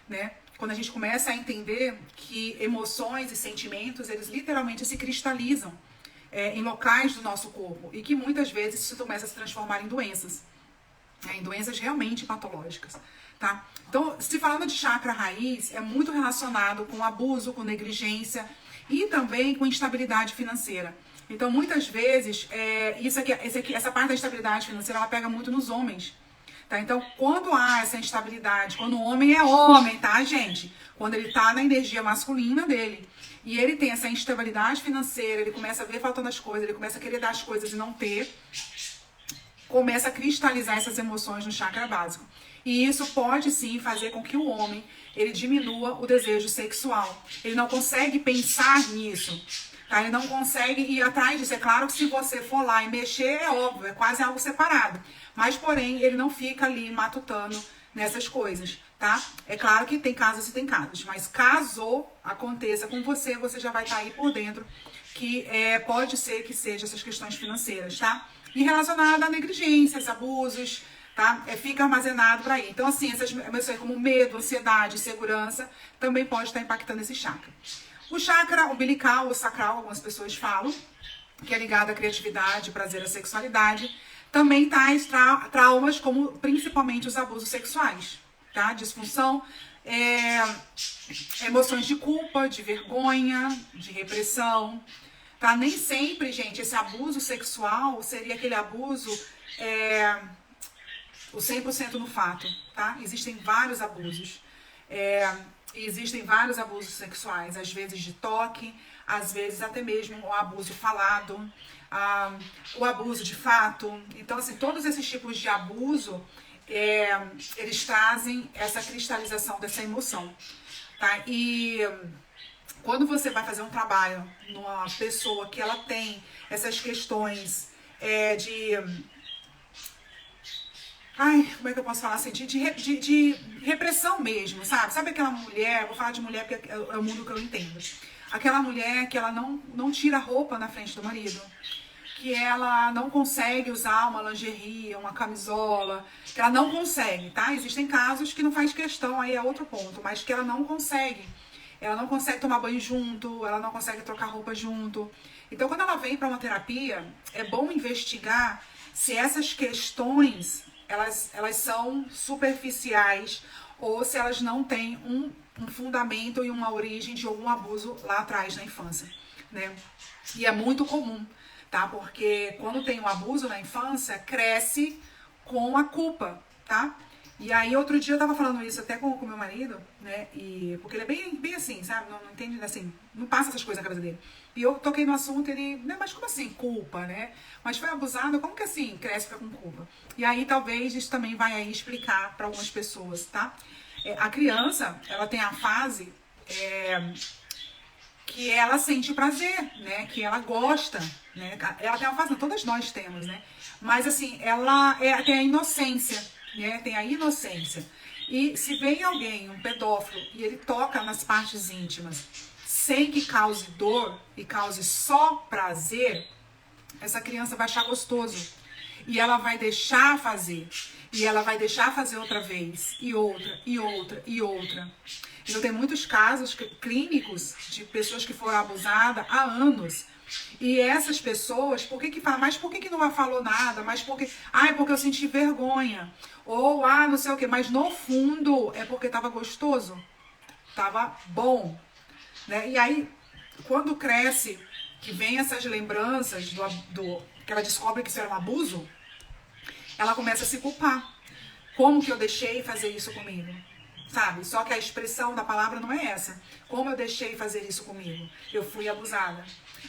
né? Quando a gente começa a entender que emoções e sentimentos, eles literalmente se cristalizam em locais do nosso corpo e que muitas vezes isso começa a se transformar em doenças, em doenças realmente patológicas, tá? Então, se falando de chakra raiz, é muito relacionado com abuso, com negligência e também com instabilidade financeira. Então, muitas vezes, essa parte da instabilidade financeira, ela pega muito nos homens, tá? Então, quando há essa instabilidade, quando o homem é homem, tá, gente? Quando ele tá na energia masculina dele, e ele tem essa instabilidade financeira, ele começa a ver faltando as coisas, ele começa a querer dar as coisas e não ter, começa a cristalizar essas emoções no chakra básico. E isso pode, sim, fazer com que o homem, ele diminua o desejo sexual. Ele não consegue pensar nisso. Tá? Ele não consegue ir atrás disso. É claro que se você for lá e mexer, é óbvio, é quase algo separado. Mas, porém, ele não fica ali matutando nessas coisas, tá? É claro que tem casos e tem casos, mas caso aconteça com você, você já vai estar aí por dentro, que pode ser que seja essas questões financeiras, tá? E relacionado a negligências, abusos, tá? Fica armazenado por aí. Então, assim, essas emoções como medo, ansiedade, insegurança, também pode estar impactando esse chakra. O chakra umbilical ou sacral, algumas pessoas falam, que é ligado à criatividade, prazer, à sexualidade. Também tais traumas como principalmente os abusos sexuais, tá? Disfunção, emoções de culpa, de vergonha, de repressão, tá? Nem sempre, gente, esse abuso sexual seria aquele abuso o 100% no fato, tá? Existem vários abusos. Existem vários abusos sexuais, às vezes de toque, às vezes até mesmo o abuso falado, o abuso de fato. Então, assim, todos esses tipos de abuso, eles trazem essa cristalização dessa emoção, tá? E quando você vai fazer um trabalho numa pessoa que ela tem essas questões como é que eu posso falar assim? De repressão mesmo, sabe? Sabe aquela mulher, vou falar de mulher porque é o mundo que eu entendo. Aquela mulher que ela não tira a roupa na frente do marido, que ela não consegue usar uma lingerie, uma camisola, que ela não consegue, tá? Existem casos que não faz questão, aí é outro ponto, mas que ela não consegue. Ela não consegue tomar banho junto, ela não consegue trocar roupa junto. Então, quando ela vem para uma terapia, é bom investigar se essas questões elas são superficiais ou se elas não têm um fundamento e uma origem de algum abuso lá atrás na infância, né? E é muito comum, tá? Porque quando tem um abuso na infância, cresce com a culpa, tá? E aí, outro dia eu tava falando isso até com o meu marido, né? Porque ele é bem assim, sabe? Não entende, assim, não passa essas coisas na cabeça dele. E eu toquei no assunto, ele, né? Mas como assim, culpa, né? Mas foi abusado, como que assim, cresce com culpa? E aí, talvez, isso também vai aí explicar para algumas pessoas, tá? A criança, ela tem a fase que ela sente prazer, né? Que ela gosta, né? Ela tem uma fase, todas nós temos, né? Mas, assim, ela tem a inocência, né? Tem a inocência. E se vem alguém, um pedófilo, e ele toca nas partes íntimas sem que cause dor e cause só prazer, essa criança vai achar gostoso. E ela vai deixar fazer. E ela vai deixar fazer outra vez. E outra, e outra, e outra. Então tem muitos casos clínicos de pessoas que foram abusadas há anos. E essas pessoas, por que falam? Mas por que não falou nada? Mas porque eu senti vergonha. Ou, não sei o quê. Mas no fundo é porque tava gostoso. Tava bom. Né? E aí, quando cresce, que vem essas lembranças que ela descobre que isso era um abuso, ela começa a se culpar. Como que eu deixei fazer isso comigo? Sabe? Só que a expressão da palavra não é essa. Como eu deixei fazer isso comigo? Eu fui abusada.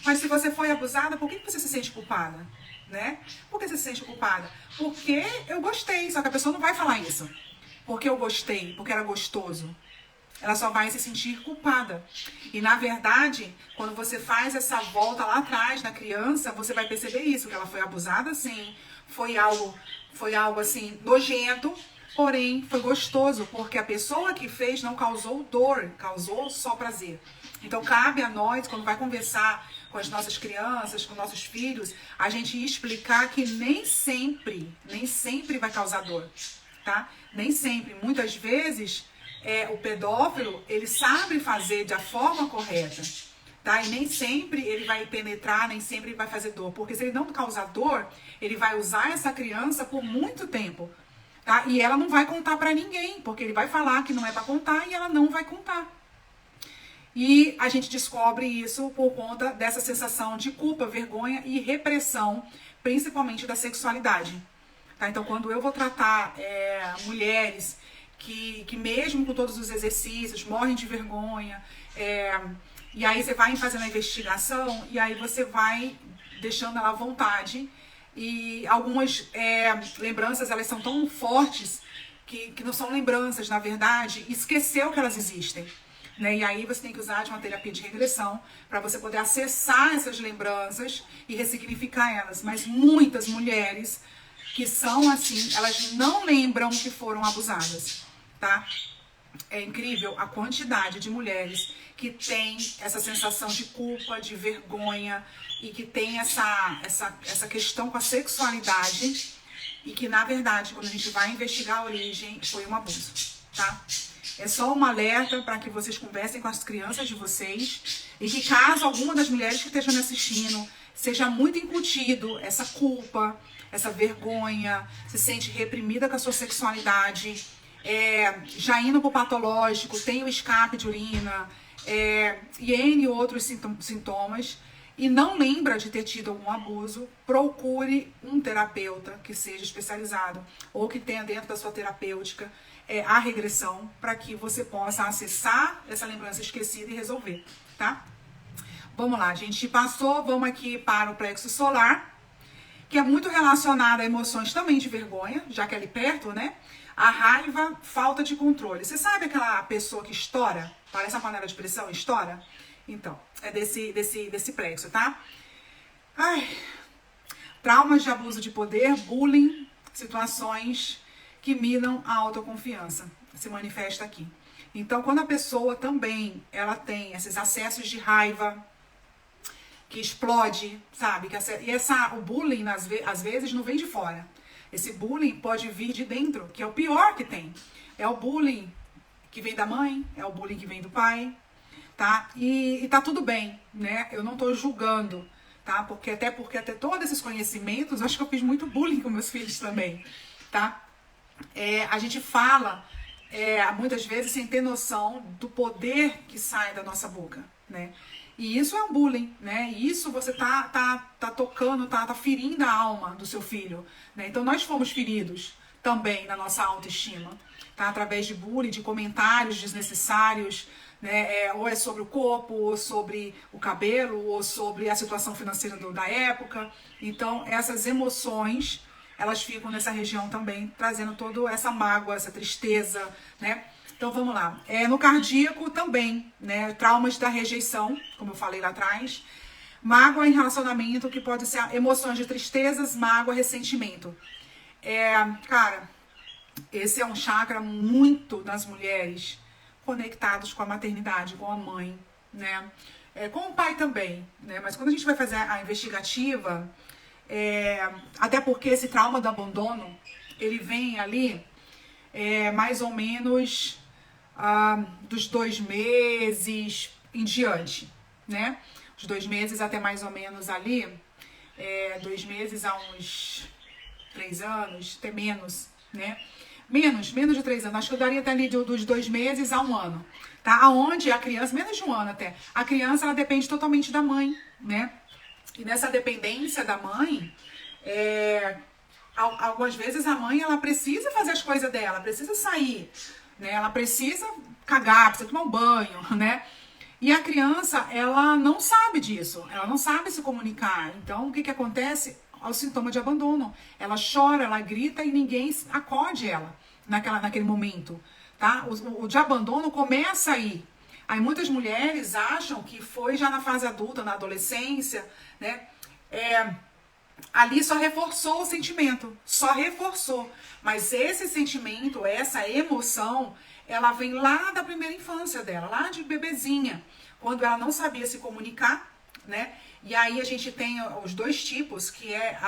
Mas se você foi abusada, por que você se sente culpada? Né? Por que você se sente culpada? Porque eu gostei, só que a pessoa não vai falar isso. Porque eu gostei, porque era gostoso. Ela só vai se sentir culpada. E, na verdade, quando você faz essa volta lá atrás na criança, você vai perceber isso, que ela foi abusada, sim. Foi algo assim, nojento, porém foi gostoso, porque a pessoa que fez não causou dor, causou só prazer. Então, cabe a nós, quando vai conversar com as nossas crianças, com nossos filhos, a gente explicar que nem sempre vai causar dor, tá? Nem sempre. Muitas vezes, o pedófilo, ele sabe fazer da forma correta, tá? E nem sempre ele vai penetrar, nem sempre ele vai fazer dor. Porque se ele não causar dor, ele vai usar essa criança por muito tempo, tá? E ela não vai contar pra ninguém, porque ele vai falar que não é pra contar e ela não vai contar. E a gente descobre isso por conta dessa sensação de culpa, vergonha e repressão, principalmente da sexualidade. Tá? Então, quando eu vou tratar mulheres que mesmo com todos os exercícios, morrem de vergonha, e aí você vai fazendo a investigação, e aí você vai deixando ela à vontade, e algumas lembranças, elas são tão fortes que não são lembranças, na verdade, esqueceu que elas existem. Né? E aí você tem que usar de uma terapia de regressão para você poder acessar essas lembranças e ressignificar elas. Mas muitas mulheres que são assim, elas não lembram que foram abusadas, tá? É incrível a quantidade de mulheres que tem essa sensação de culpa, de vergonha e que tem essa questão com a sexualidade e que, na verdade, quando a gente vai investigar a origem, foi um abuso, tá? É só um alerta para que vocês conversem com as crianças de vocês e que caso alguma das mulheres que estejam me assistindo seja muito incutido essa culpa, essa vergonha, se sente reprimida com a sua sexualidade, já indo pro patológico, tem o escape de urina, e N outros sintomas, e não lembra de ter tido algum abuso, procure um terapeuta que seja especializado ou que tenha dentro da sua terapêutica a regressão, para que você possa acessar essa lembrança esquecida e resolver, tá? Vamos lá, a gente passou, vamos aqui para o plexo solar, que é muito relacionado a emoções também de vergonha, já que é ali perto, né? A raiva, falta de controle. Você sabe aquela pessoa que estoura? Parece uma panela de pressão, estoura? Então, é desse plexo, tá? Ai, traumas de abuso de poder, bullying, situações que minam a autoconfiança. Se manifesta aqui. Então, quando a pessoa também, ela tem esses acessos de raiva, que explode, sabe? O bullying, às vezes, não vem de fora. Esse bullying pode vir de dentro, que é o pior que tem. É o bullying que vem da mãe, é o bullying que vem do pai, tá? E tá tudo bem, né? Eu não tô julgando, tá? Porque até todos esses conhecimentos, acho que eu fiz muito bullying com meus filhos também, tá? A gente fala, muitas vezes, sem ter noção do poder que sai da nossa boca, né? E isso é um bullying, né? E isso você tá tocando, tá ferindo a alma do seu filho, né? Então nós fomos feridos também na nossa autoestima, tá? Através de bullying, de comentários desnecessários, né? Ou é sobre o corpo, ou sobre o cabelo, ou sobre a situação financeira da época. Então essas emoções, elas ficam nessa região também, trazendo toda essa mágoa, essa tristeza, né? Então vamos lá. No cardíaco também, né? Traumas da rejeição, como eu falei lá atrás. Mágoa em relacionamento, que pode ser emoções de tristezas, mágoa, ressentimento. Cara, esse é um chakra muito das mulheres conectados com a maternidade, com a mãe, né? Com o pai também, né? Mas quando a gente vai fazer a investigativa, até porque esse trauma do abandono, ele vem ali mais ou menos dos 2 meses em diante, né? Os 2 meses até mais ou menos ali, 2 meses a uns 3 anos, até menos, né? Menos de 3 anos, acho que eu daria até ali dos 2 meses a 1 ano, tá? Aonde a criança, menos de 1 ano até, a criança, ela depende totalmente da mãe, né? E nessa dependência da mãe, algumas vezes a mãe, ela precisa fazer as coisas dela, precisa sair, né? Ela precisa cagar, precisa tomar um banho, né? E a criança, ela não sabe disso, ela não sabe se comunicar. Então, o que acontece? O sintoma de abandono. Ela chora, ela grita e ninguém acode ela naquele momento, tá? O de abandono começa aí. Aí muitas mulheres acham que foi já na fase adulta, na adolescência, né? Ali só reforçou o sentimento, só reforçou. Mas esse sentimento, essa emoção, ela vem lá da primeira infância dela, lá de bebezinha, quando ela não sabia se comunicar, né? E aí a gente tem os 2 tipos, que é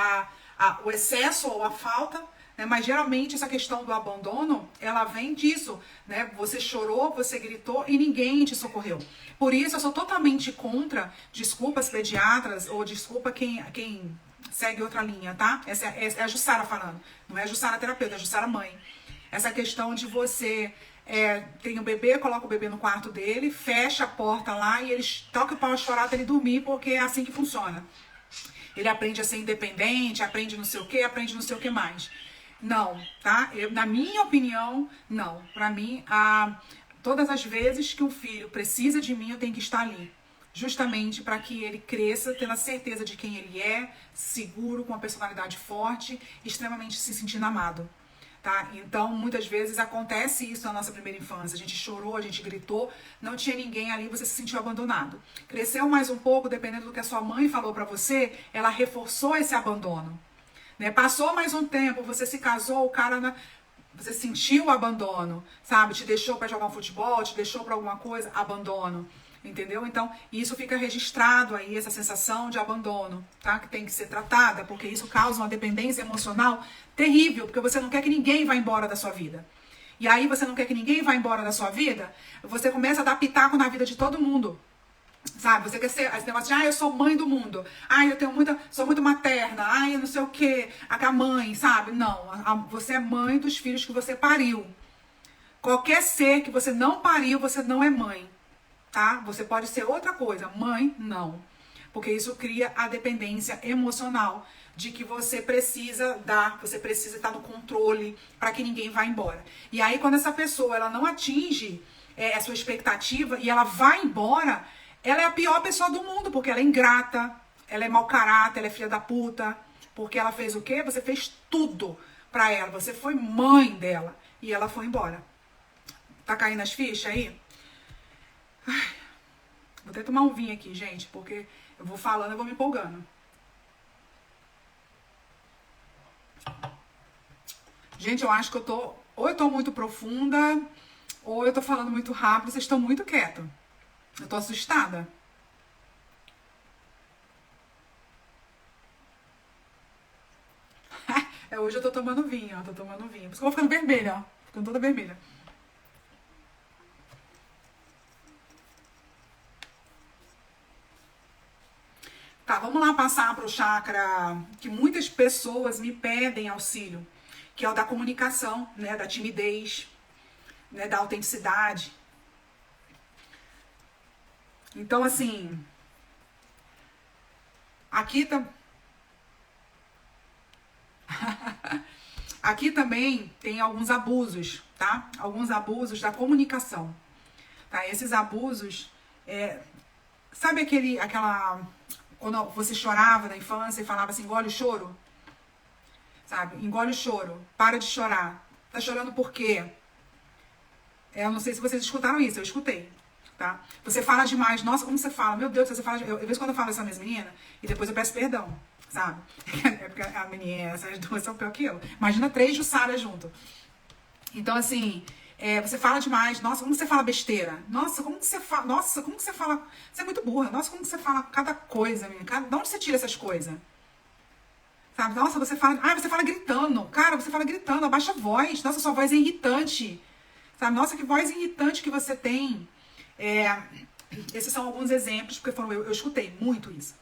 o excesso ou a falta, né? Mas geralmente essa questão do abandono, ela vem disso, né? Você chorou, você gritou e ninguém te socorreu. Por isso eu sou totalmente contra, desculpas pediatras, ou desculpa quem segue outra linha, tá? Essa é a Jussara falando. Não é a Jussara terapeuta, é a Jussara mãe. Essa questão de você tem um bebê, coloca o bebê no quarto dele, fecha a porta lá e ele toca o pau a chorar até ele dormir, porque é assim que funciona. Ele aprende a ser independente, aprende não sei o que, aprende não sei o que mais. Não, tá? Na minha opinião, não. Pra mim, todas as vezes que um filho precisa de mim, eu tenho que estar ali. Justamente para que ele cresça tendo a certeza de quem ele é, seguro, com uma personalidade forte, extremamente se sentindo amado, tá? Então, muitas vezes acontece isso na nossa primeira infância. A gente chorou, a gente gritou, não tinha ninguém ali, você se sentiu abandonado. Cresceu mais um pouco, dependendo do que a sua mãe falou para você, ela reforçou esse abandono, né? Passou mais um tempo, você se casou, o cara... Você sentiu o abandono, sabe? Te deixou para jogar um futebol, te deixou para alguma coisa, abandono. Entendeu? Então, isso fica registrado aí, essa sensação de abandono, tá? Que tem que ser tratada, porque isso causa uma dependência emocional terrível, porque você não quer que ninguém vá embora da sua vida. E aí você não quer que ninguém vá embora da sua vida, você começa a dar pitaco na vida de todo mundo, sabe? Sabe? Você quer ser esse negócio de, eu sou mãe do mundo. Eu tenho sou muito materna. Eu não sei o quê. A mãe, sabe? Não. Você é mãe dos filhos que você pariu. Qualquer ser que você não pariu, você não é mãe. Tá? Você pode ser outra coisa. Mãe, não. Porque isso cria a dependência emocional de que você precisa dar, você precisa estar no controle para que ninguém vá embora. E aí, quando essa pessoa ela não atinge a sua expectativa e ela vai embora, ela é a pior pessoa do mundo, porque ela é ingrata, ela é mau caráter, ela é filha da puta, porque ela fez o quê? Você fez tudo pra ela, você foi mãe dela e ela foi embora. Tá caindo as fichas aí? Vou até tomar um vinho aqui, gente, porque eu vou falando, eu vou me empolgando. Gente, eu acho que ou eu tô muito profunda, ou eu tô falando muito rápido, vocês estão muito quietos. Eu tô assustada. Hoje eu tô tomando vinho, ó. Tô tomando vinho. Por isso que eu vou ficando vermelha, ó. Ficando toda vermelha. Tá, vamos lá passar pro chakra que muitas pessoas me pedem auxílio, que é o da comunicação, né? Da timidez, né? Da autenticidade. Então, assim, aqui aqui também tem alguns abusos, tá? Alguns abusos da comunicação, tá? Esses abusos, sabe quando você chorava na infância e falava assim, engole o choro? Sabe? Engole o choro, para de chorar. Tá chorando por quê? Eu não sei se vocês escutaram isso, eu escutei. Tá? Você fala demais, nossa, como você fala, meu Deus, você fala de... Eu vejo quando eu falo isso com minhas meninas, e depois eu peço perdão, sabe? É porque a menina, essas duas são pior que eu. Imagina 3 Jussara junto. Então, assim, você fala demais, nossa, como você fala besteira? Nossa, como que você fala? Nossa, como que você fala? Você é muito burra, nossa, como que você fala cada coisa, menina? De onde você tira essas coisas? Sabe? Nossa, você fala gritando. Cara, você fala gritando, abaixa a voz. Nossa, sua voz é irritante. Sabe? Nossa, que voz irritante que você tem. Esses são alguns exemplos, porque eu escutei muito isso.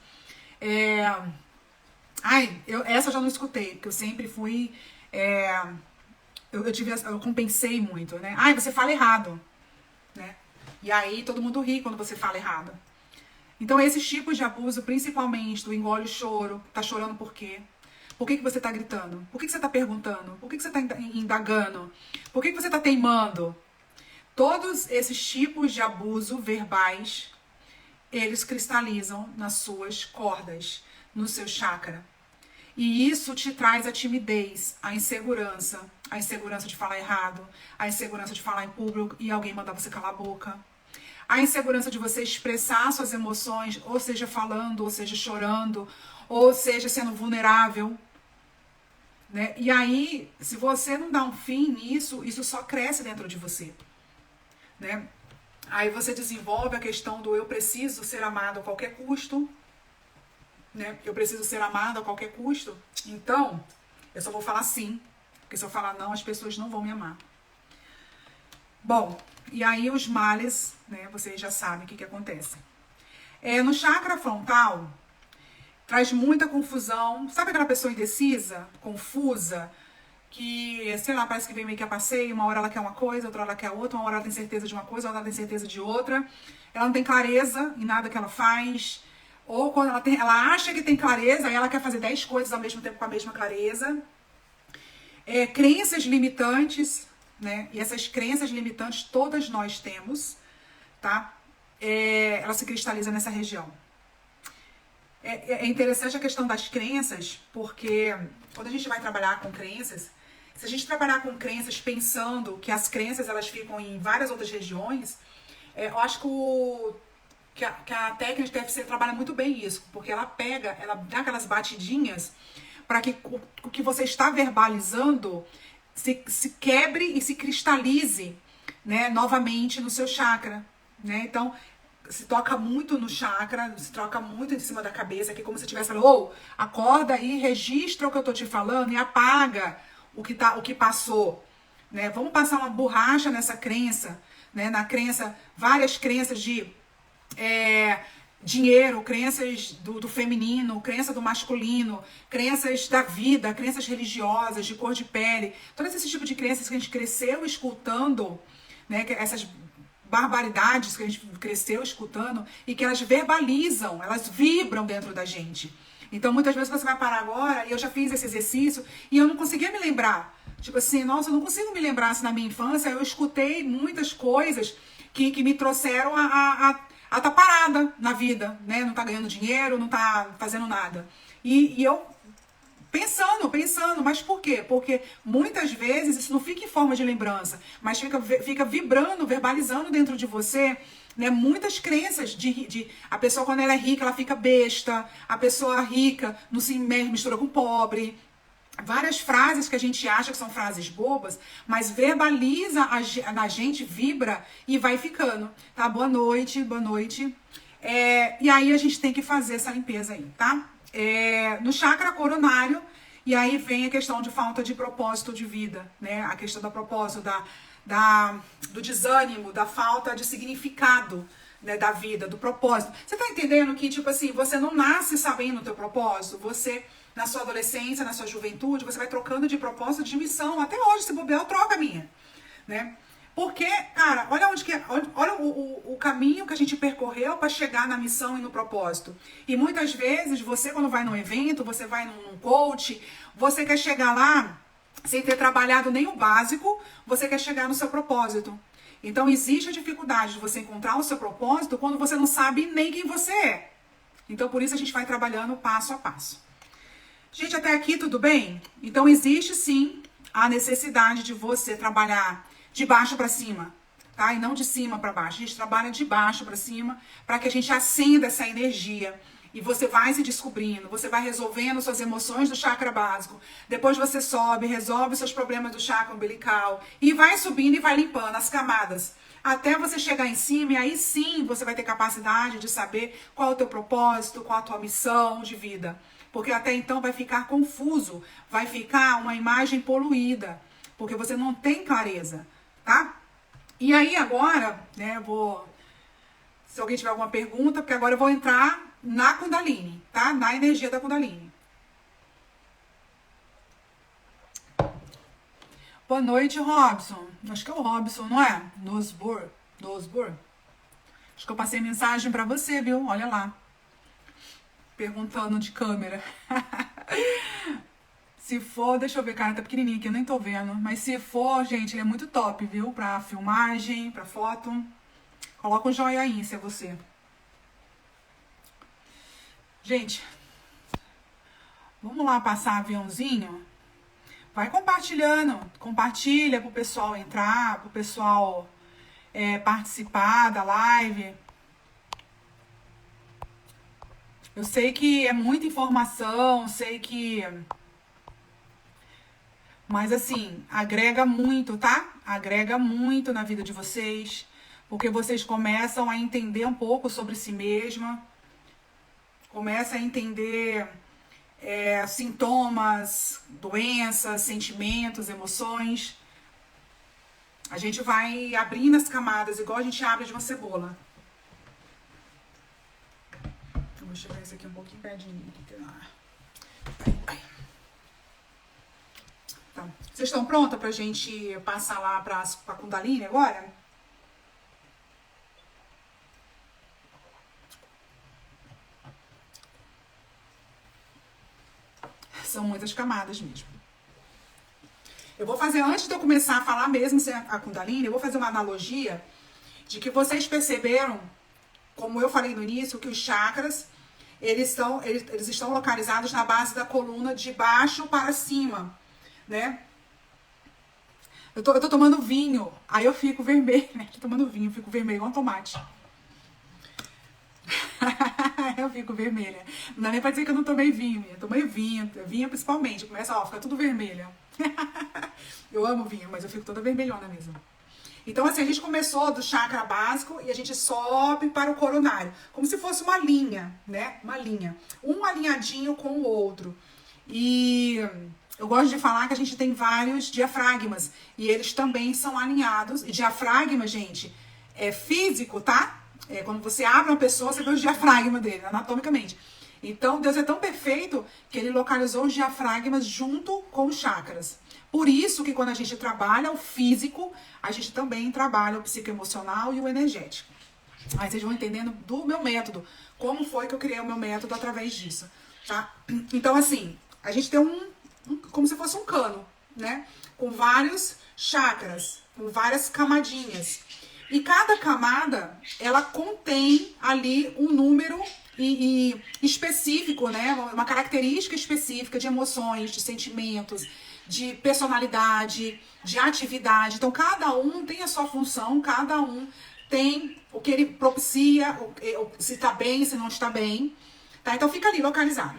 Essa eu já não escutei, porque eu sempre fui... Eu compensei muito, né? Você fala errado, né? E aí todo mundo ri quando você fala errado. Então esses tipos de abuso, principalmente do engole o choro, tá chorando por quê? Por que você tá gritando? Por que você tá perguntando? Por que você tá indagando? Por que você tá teimando? Todos esses tipos de abuso verbais, eles cristalizam nas suas cordas, no seu chakra. E isso te traz a timidez, a insegurança de falar errado, a insegurança de falar em público e alguém mandar você calar a boca. A insegurança de você expressar suas emoções, ou seja falando, ou seja chorando, ou seja sendo vulnerável. Né? E aí, se você não dá um fim nisso, isso só cresce dentro de você. Né? Aí você desenvolve a questão do eu preciso ser amado a qualquer custo. Né? Eu preciso ser amado a qualquer custo. Então, eu só vou falar sim. Porque se eu falar não, as pessoas não vão me amar. Bom, e aí os males, né? Vocês já sabem o que acontece. No chakra frontal, traz muita confusão. Sabe aquela pessoa indecisa, confusa, que, sei lá, parece que vem meio que a passeio, uma hora ela quer uma coisa, outra hora ela quer outra, uma hora ela tem certeza de uma coisa, outra ela tem certeza de outra. Ela não tem clareza em nada que ela faz. Ou quando ela acha que tem clareza, aí ela quer fazer 10 coisas ao mesmo tempo com a mesma clareza. Crenças limitantes, né? E essas crenças limitantes todas nós temos, tá? Ela se cristaliza nessa região. É interessante a questão das crenças, porque quando a gente vai trabalhar com crenças, se a gente trabalhar com crenças pensando que as crenças elas ficam em várias outras regiões, eu acho que a técnica de TFC trabalha muito bem isso, porque ela dá aquelas batidinhas para que o que você está verbalizando se quebre e se cristalize, né, novamente no seu chakra. Né? Então, se toca muito no chakra, se toca muito em cima da cabeça, que é como se estivesse falando, acorda aí, registra o que eu tô te falando e apaga o que passou. Né? Vamos passar uma borracha nessa crença, né? Na crença, várias crenças de dinheiro, crenças do feminino, crença do masculino, crenças da vida, crenças religiosas, de cor de pele, todo esse tipo de crenças que a gente cresceu escutando, né, essas barbaridades que a gente cresceu escutando e que elas verbalizam, elas vibram dentro da gente. Então, muitas vezes você vai parar agora, e eu já fiz esse exercício, e eu não conseguia me lembrar. Tipo assim, nossa, eu não consigo me lembrar se na minha infância eu escutei muitas coisas que me trouxeram a tá parada na vida, né? Não tá ganhando dinheiro, não tá fazendo nada. E eu pensando, mas por quê? Porque muitas vezes isso não fica em forma de lembrança, mas fica vibrando, verbalizando dentro de você, né? Muitas crenças a pessoa quando ela é rica, ela fica besta, a pessoa rica não se mistura com pobre. Várias frases que a gente acha que são frases bobas, mas verbaliza na gente, vibra e vai ficando, tá? Boa noite, boa noite. E aí a gente tem que fazer essa limpeza aí, tá? No chakra coronário, e aí vem a questão de falta de propósito de vida, né? A questão do propósito, do desânimo, da falta de significado, né, da vida, do propósito. Você tá entendendo que, tipo assim, você não nasce sabendo o teu propósito, você... Na sua adolescência, na sua juventude, você vai trocando de propósito, de missão. Até hoje, se bobear, eu troco a minha, né? Porque, cara, olha olha o caminho que a gente percorreu para chegar na missão e no propósito. E muitas vezes, você quando vai num evento, você vai num coach, você quer chegar lá sem ter trabalhado nem o básico, você quer chegar no seu propósito. Então, existe a dificuldade de você encontrar o seu propósito quando você não sabe nem quem você é. Então, por isso a gente vai trabalhando passo a passo. Gente, até aqui tudo bem? Então existe sim a necessidade de você trabalhar de baixo para cima, tá? E não de cima para baixo. A gente trabalha de baixo para cima para que a gente acenda essa energia. E você vai se descobrindo, você vai resolvendo suas emoções do chakra básico. Depois você sobe, resolve seus problemas do chakra umbilical e vai subindo e vai limpando as camadas. Até você chegar em cima, e aí sim você vai ter capacidade de saber qual é o teu propósito, qual a tua missão de vida. Porque até então vai ficar confuso, vai ficar uma imagem poluída, porque você não tem clareza, tá? E aí agora, né, se alguém tiver alguma pergunta, porque agora eu vou entrar na Kundalini, tá? Na energia da Kundalini. Boa noite, Robson. Acho que é o Robson, não é? Nosbur. Acho que eu passei mensagem pra você, viu? Olha lá. Perguntando de câmera. Se for, deixa eu ver, cara, tá pequenininho aqui, eu nem tô vendo. Mas se for, gente, ele é muito top, viu? Pra filmagem, pra foto. Coloca um joinha aí, se é você. Gente, vamos lá passar aviãozinho? Vai compartilhando. Compartilha pro pessoal entrar, pro pessoal participar da live. Eu sei que é muita informação, sei que... Mas assim, agrega muito, tá? Agrega muito na vida de vocês, porque vocês começam a entender um pouco sobre si mesma, começam a entender sintomas, doenças, sentimentos, emoções. A gente vai abrindo as camadas, igual a gente abre de uma cebola. Vou chegar isso aqui um pouquinho pertinho. Tá. Vocês estão prontas pra gente passar lá pra Kundalini agora? São muitas camadas mesmo. Eu vou fazer, antes de eu começar a falar mesmo a Kundalini, eu vou fazer uma analogia de que vocês perceberam, como eu falei no início, que os chakras, eles estão localizados na base da coluna de baixo para cima, né? Eu tô tomando vinho, aí eu fico vermelho, né? Tô tomando vinho, fico vermelho igual um tomate. Eu fico vermelha. Não dá nem pra dizer que eu não tomei vinho. Eu tomei vinho principalmente. Começa, fica tudo vermelha. Eu amo vinho, mas eu fico toda vermelhona mesmo. Então, assim, a gente começou do chakra básico e a gente sobe para o coronário. Como se fosse uma linha, né? Uma linha. Um alinhadinho com o outro. E eu gosto de falar que a gente tem vários diafragmas. E eles também são alinhados. E diafragma, gente, é físico, tá? Quando você abre uma pessoa, você vê o diafragma dele, anatomicamente. Então, Deus é tão perfeito que ele localizou os diafragmas junto com os chakras. Por isso que quando a gente trabalha o físico, a gente também trabalha o psicoemocional e o energético. Aí vocês vão entendendo do meu método, como foi que eu criei o meu método através disso, tá? Então, assim, a gente tem como se fosse um cano, né? Com vários chakras, com várias camadinhas. E cada camada, ela contém ali um número específico, né? Uma característica específica de emoções, de sentimentos, de personalidade, de atividade. Então, cada um tem a sua função, cada um tem o que ele propicia, se está bem, se não está bem. Tá? Então, fica ali localizado.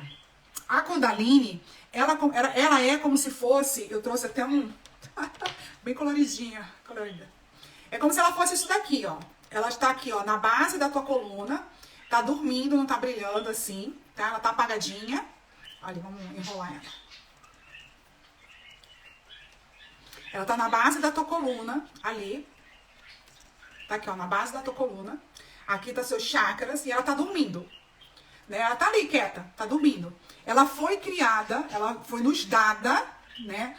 A Kundalini, ela é como se fosse, eu trouxe até bem colorida. É como se ela fosse isso daqui, ó. Ela está aqui, ó, na base da tua coluna. Tá dormindo, não tá brilhando assim, tá? Ela tá apagadinha. Olha, vamos enrolar ela. Ela tá na base da tua coluna, ali. Tá aqui, ó, na base da tua coluna. Aqui tá seus chakras e ela tá dormindo. Né? Ela tá ali quieta, tá dormindo. Ela foi criada, ela foi nos dada, né?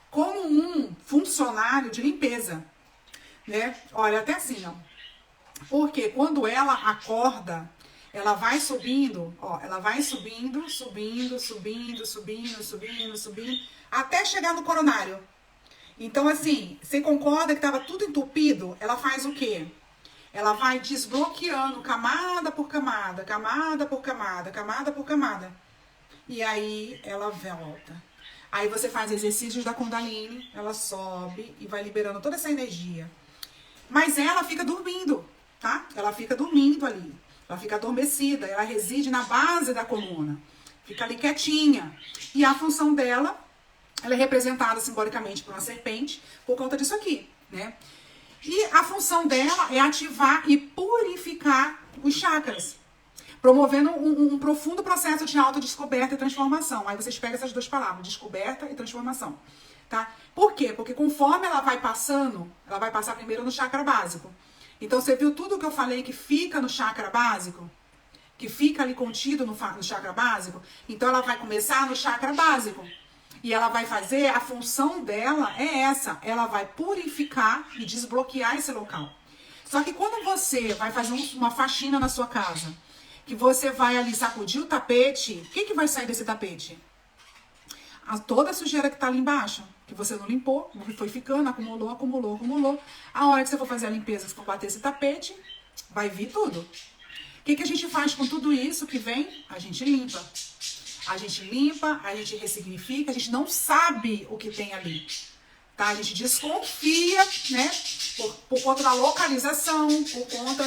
Como um funcionário de limpeza. Né? Olha, até assim, ó. Porque quando ela acorda, ela vai subindo, ó, ela vai subindo, até chegar no coronário. Então, assim, você concorda que estava tudo entupido? Ela faz o quê? Ela vai desbloqueando camada por camada, camada por camada, camada por camada. E aí ela volta. Aí você faz exercícios da Kundalini, ela sobe e vai liberando toda essa energia. Mas ela fica dormindo, tá? Ela fica dormindo ali. Ela fica adormecida, ela reside na base da coluna. Fica ali quietinha. E a função dela, ela é representada simbolicamente por uma serpente, por conta disso aqui, né? E a função dela é ativar e purificar os chakras, promovendo um profundo processo de autodescoberta e transformação. Aí vocês pegam essas duas palavras, descoberta e transformação, tá? Por quê? Porque conforme ela vai passando, ela vai passar primeiro no chakra básico. Então você viu tudo que eu falei que fica no chakra básico? Que fica ali contido no chakra básico? Então ela vai começar no chakra básico. E ela vai fazer, a função dela é essa, ela vai purificar e desbloquear esse local. Só que quando você vai fazer uma faxina na sua casa, que você vai ali sacudir o tapete, o que vai sair desse tapete? Toda a sujeira que tá ali embaixo, que você não limpou, foi ficando, acumulou. A hora que você for fazer a limpeza, se for bater esse tapete, vai vir tudo. O que a gente faz com tudo isso que vem? A gente limpa. A gente limpa, a gente ressignifica, a gente não sabe o que tem ali, tá? A gente desconfia, né? Por conta da localização, por conta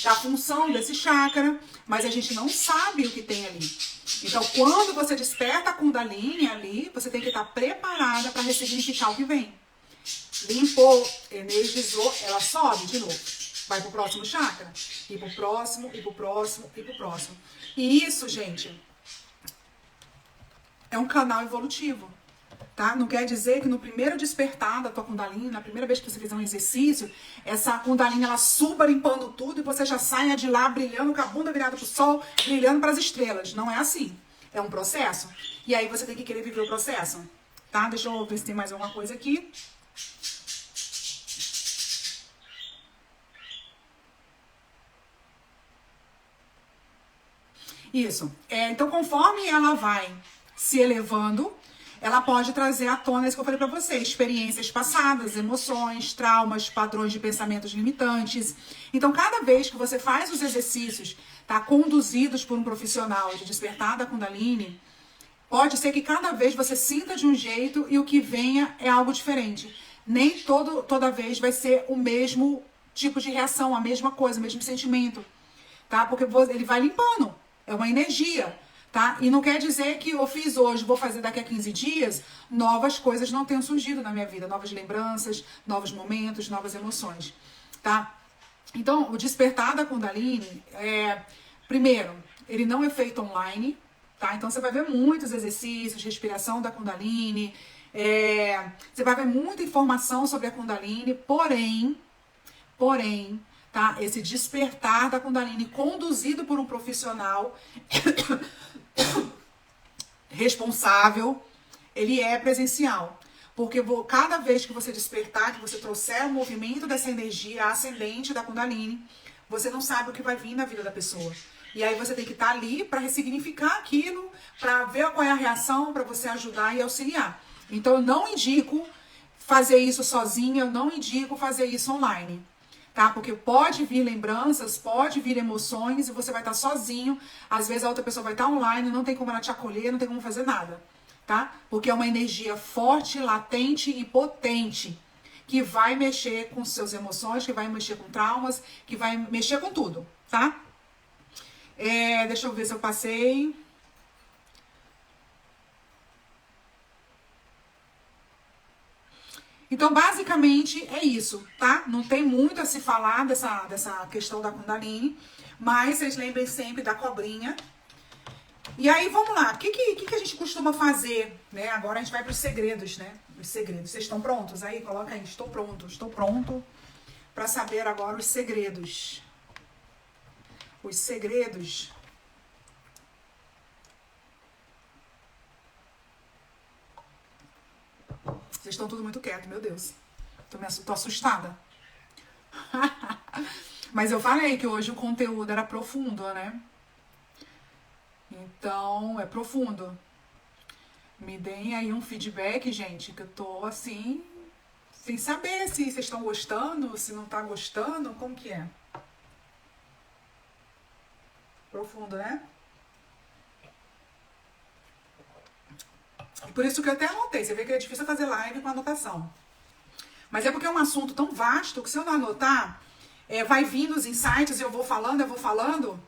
da função desse chakra, mas a gente não sabe o que tem ali. Então, quando você desperta a Kundalini ali, você tem que estar preparada para ressignificar o que vem. Limpou, energizou, ela sobe de novo. Vai pro próximo chakra, e pro próximo, e pro próximo, e pro próximo. E isso, gente, é um canal evolutivo, tá? Não quer dizer que no primeiro despertar da tua Kundalini, na primeira vez que você fizer um exercício, essa Kundalini ela suba limpando tudo e você já saia de lá brilhando com a bunda virada pro sol, brilhando para as estrelas. Não é assim. É um processo. E aí você tem que querer viver o processo, tá? Deixa eu ver se tem mais alguma coisa aqui. Isso. Então, conforme ela vai se elevando, ela pode trazer à tona isso que eu falei pra você, experiências passadas, emoções, traumas, padrões de pensamentos limitantes. Então, cada vez que você faz os exercícios, tá, conduzidos por um profissional de despertar da Kundalini, pode ser que cada vez você sinta de um jeito e o que venha é algo diferente. Nem toda vez vai ser o mesmo tipo de reação, a mesma coisa, o mesmo sentimento, tá? Porque ele vai limpando, é uma energia. Tá? E não quer dizer que eu fiz hoje, vou fazer daqui a 15 dias, novas coisas não tenham surgido na minha vida, novas lembranças, novos momentos, novas emoções, tá? Então, o despertar da Kundalini, primeiro, ele não é feito online, tá? Então, você vai ver muitos exercícios, respiração da Kundalini, você vai ver muita informação sobre a Kundalini, porém, tá? Esse despertar da Kundalini conduzido por um profissional responsável, ele é presencial. Porque cada vez que você despertar, que você trouxer o movimento dessa energia ascendente da Kundalini, você não sabe o que vai vir na vida da pessoa. E aí você tem que estar ali para ressignificar aquilo, para ver qual é a reação, para você ajudar e auxiliar. Então eu não indico fazer isso sozinha, eu não indico fazer isso online. Tá? Porque pode vir lembranças, pode vir emoções e você vai estar sozinho. Às vezes a outra pessoa vai estar online, não tem como ela te acolher, não tem como fazer nada. Tá? Porque é uma energia forte, latente e potente que vai mexer com seus emoções, que vai mexer com traumas, que vai mexer com tudo, tá? Deixa eu ver se eu passei. Então, basicamente, é isso, tá? Não tem muito a se falar dessa questão da Kundalini, mas vocês lembrem sempre da cobrinha. E aí, vamos lá. O que a gente costuma fazer, né? Agora a gente vai para os segredos, né? Os segredos. Vocês estão prontos? Aí, coloca aí. Estou pronto para saber agora os segredos. Os segredos. Vocês estão tudo muito quietos, meu Deus. Tô assustada. Mas eu falei que hoje o conteúdo era profundo, né? Então, é profundo. Me deem aí um feedback, gente, que eu tô assim, sem saber se vocês estão gostando, se não tá gostando, como que é? Profundo, né? E por isso que eu até anotei. Você vê que é difícil fazer live com anotação. Mas é porque é um assunto tão vasto que se eu não anotar, vai vindo os insights e eu vou falando.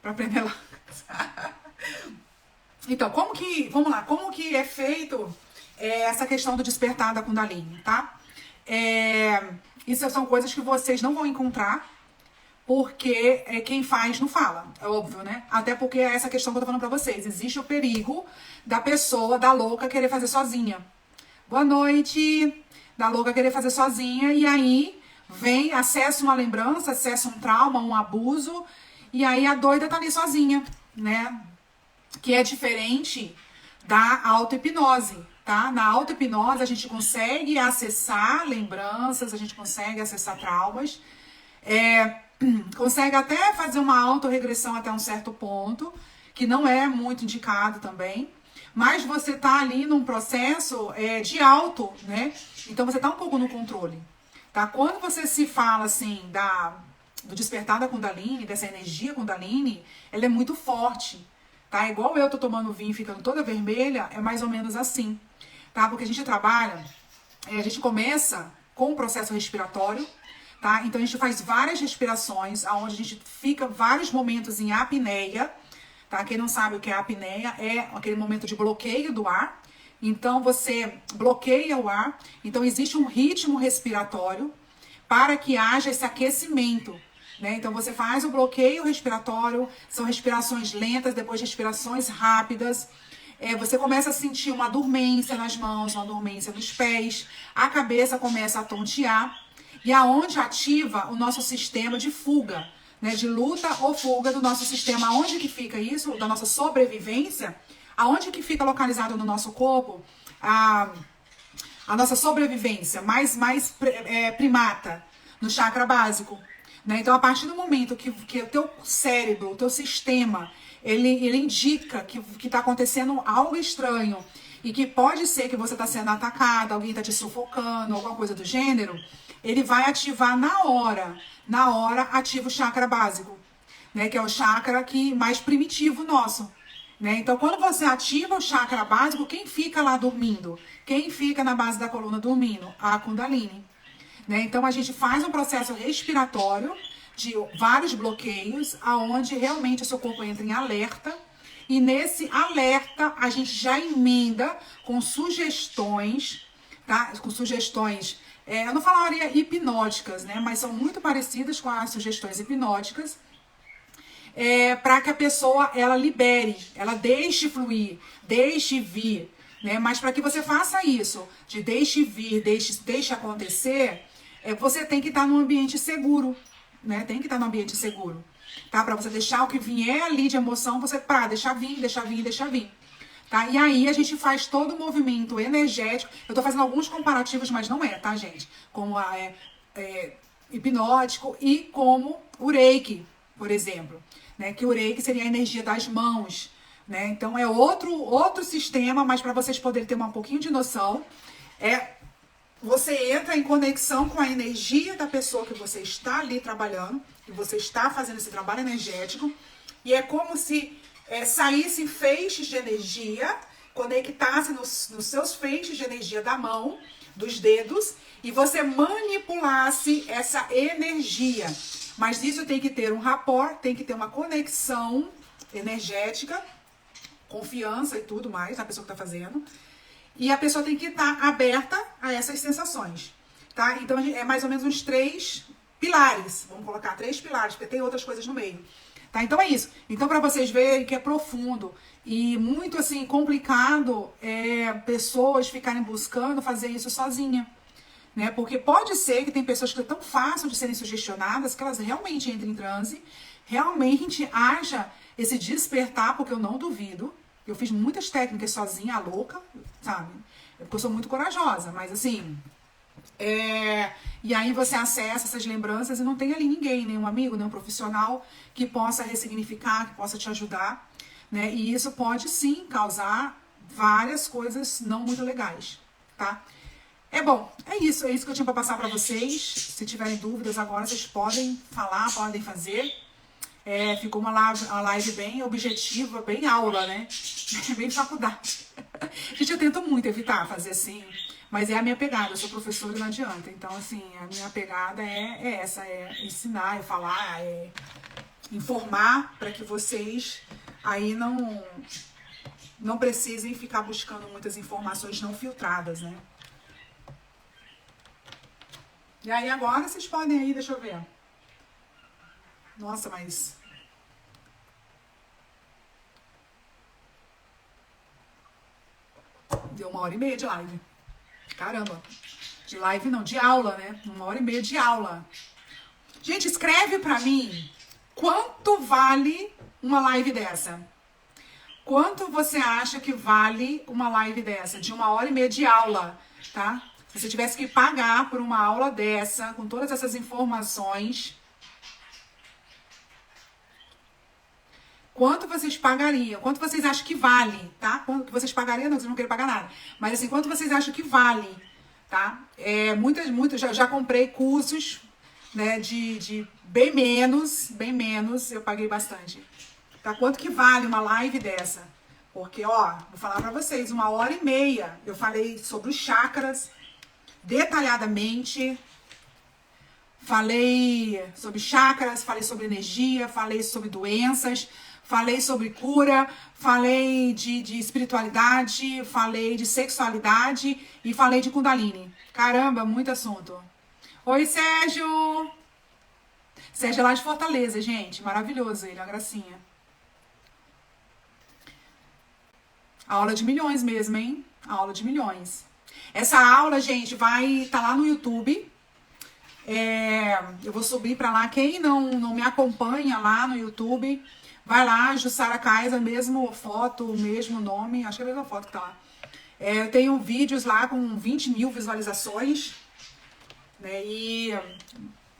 Pra aprender lá. Então, como que é feito essa questão do despertar da Kundalini, tá? Isso são coisas que vocês não vão encontrar, porque quem faz não fala, é óbvio, né? Até porque é essa questão que eu tô falando pra vocês. Existe o perigo da pessoa, da louca, querer fazer sozinha. Boa noite! Da louca querer fazer sozinha, e aí vem, acessa uma lembrança, acessa um trauma, um abuso, e aí a doida tá ali sozinha, né? Que é diferente da auto-hipnose, tá? Na auto-hipnose a gente consegue acessar lembranças, a gente consegue acessar traumas, consegue até fazer uma autorregressão até um certo ponto, que não é muito indicado também, mas você tá ali num processo de auto, né? Então você tá um pouco no controle, tá? Quando você se fala assim do despertar da Kundalini, dessa energia Kundalini, ela é muito forte, tá? Igual eu tô tomando vinho ficando toda vermelha, é mais ou menos assim, tá? Porque a gente trabalha, a gente começa com o processo respiratório, tá? Então a gente faz várias respirações, onde a gente fica vários momentos em apneia, tá? Quem não sabe o que é apneia, é aquele momento de bloqueio do ar. Então você bloqueia o ar, então existe um ritmo respiratório para que haja esse aquecimento, né? Então você faz o bloqueio respiratório, são respirações lentas, depois respirações rápidas. Você começa a sentir uma dormência nas mãos, uma dormência nos pés, a cabeça começa a tontear, e aonde ativa o nosso sistema de fuga, né? De luta ou fuga do nosso sistema. Aonde que fica isso? Da nossa sobrevivência? Aonde que fica localizado no nosso corpo a nossa sobrevivência mais primata? No chakra básico, né? Então, a partir do momento que o teu cérebro, o teu sistema, ele indica que tá acontecendo algo estranho e que pode ser que você tá sendo atacado, alguém tá te sufocando, alguma coisa do gênero, ele vai ativar na hora ativa o chakra básico, né? Que é o chakra mais primitivo nosso, né? Então, quando você ativa o chakra básico, quem fica lá dormindo? Quem fica na base da coluna dormindo? A Kundalini. Né? Então a gente faz um processo respiratório de vários bloqueios, aonde realmente o seu corpo entra em alerta, e nesse alerta a gente já emenda com sugestões, tá? Com sugestões, eu não falaria hipnóticas, né? Mas são muito parecidas com as sugestões hipnóticas, para que a pessoa ela libere, ela deixe fluir, deixe vir, né? Mas para que você faça isso, de deixe vir, deixe acontecer, você tem que estar num ambiente seguro, né? Tem que estar num ambiente seguro, tá? Pra você deixar o que vier ali de emoção, você deixar vir, deixar vir, deixar vir. Tá? E aí a gente faz todo o movimento energético. Eu tô fazendo alguns comparativos, mas não é, tá, gente? Como hipnótico e como o Reiki, por exemplo. Né? Que o Reiki seria a energia das mãos. Né? Então é outro sistema, mas para vocês poderem ter um pouquinho de noção, você entra em conexão com a energia da pessoa que você está ali trabalhando, que você está fazendo esse trabalho energético, e é como se saíssem feixes de energia, conectasse nos seus feixes de energia da mão, dos dedos, e você manipulasse essa energia. Mas isso tem que ter um rapport, tem que ter uma conexão energética, confiança e tudo mais na pessoa que está fazendo. E a pessoa tem que estar aberta a essas sensações, tá? Então é mais ou menos uns 3 pilares, vamos colocar 3 pilares, porque tem outras coisas no meio. Tá, então é isso. Então, para vocês verem que é profundo e muito assim complicado pessoas ficarem buscando fazer isso sozinha, né? Porque pode ser que tem pessoas que é tão fácil de serem sugestionadas que elas realmente entrem em transe, realmente haja esse despertar, porque eu não duvido. Eu fiz muitas técnicas sozinha, a louca, sabe? Porque eu sou muito corajosa, mas assim... E aí você acessa essas lembranças e não tem ali ninguém, nenhum amigo, nenhum profissional que possa ressignificar, que possa te ajudar, né? E isso pode sim causar várias coisas não muito legais, tá? Bom, é isso que eu tinha para passar para vocês. Se tiverem dúvidas agora, vocês podem falar, podem fazer. Ficou uma live bem objetiva, bem aula, né? Bem faculdade. Gente, eu tento muito evitar fazer assim, mas é a minha pegada, eu sou professora e não adianta. Então, assim, a minha pegada é essa, ensinar, falar, informar para que vocês aí não precisem ficar buscando muitas informações não filtradas, né? E aí agora vocês podem aí, deixa eu ver. Nossa, mas... Deu 1h30 de live. Caramba. De live não, de aula, né? 1h30 de aula. Gente, escreve pra mim quanto vale uma live dessa. Quanto você acha que vale uma live dessa? De 1h30 de aula, tá? Se você tivesse que pagar por uma aula dessa, com todas essas informações... Quanto vocês pagariam? Quanto vocês acham que vale, tá? Quanto que vocês pagariam? Não, vocês não querem pagar nada. Mas assim, quanto vocês acham que vale, tá? Já comprei cursos, né, de bem menos, eu paguei bastante. Tá? Quanto que vale uma live dessa? Porque, ó, vou falar pra vocês, 1h30 eu falei sobre os chakras, detalhadamente. Falei sobre chakras, falei sobre energia, falei sobre doenças, falei sobre cura, falei de espiritualidade, falei de sexualidade e falei de Kundalini. Caramba, muito assunto. Oi, Sérgio! Sérgio é lá de Fortaleza, gente. Maravilhoso ele, uma gracinha. Aula de milhões mesmo, hein? Aula de milhões. Essa aula, gente, vai estar lá no YouTube. Eu vou subir pra lá. Quem não me acompanha lá no YouTube, vai lá, Jussara Kaiser, mesmo foto, mesmo nome, acho que é a mesma foto que tá lá. Eu tenho vídeos lá com 20 mil visualizações, né? E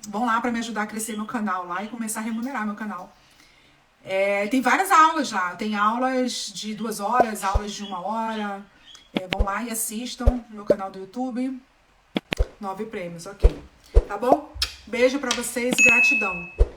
vão lá pra me ajudar a crescer meu canal lá e começar a remunerar meu canal. Tem várias aulas lá, tem aulas de 2 horas, aulas de 1 hora. Vão lá e assistam no meu canal do YouTube. 9 prêmios, ok. Tá bom? Beijo pra vocês e gratidão.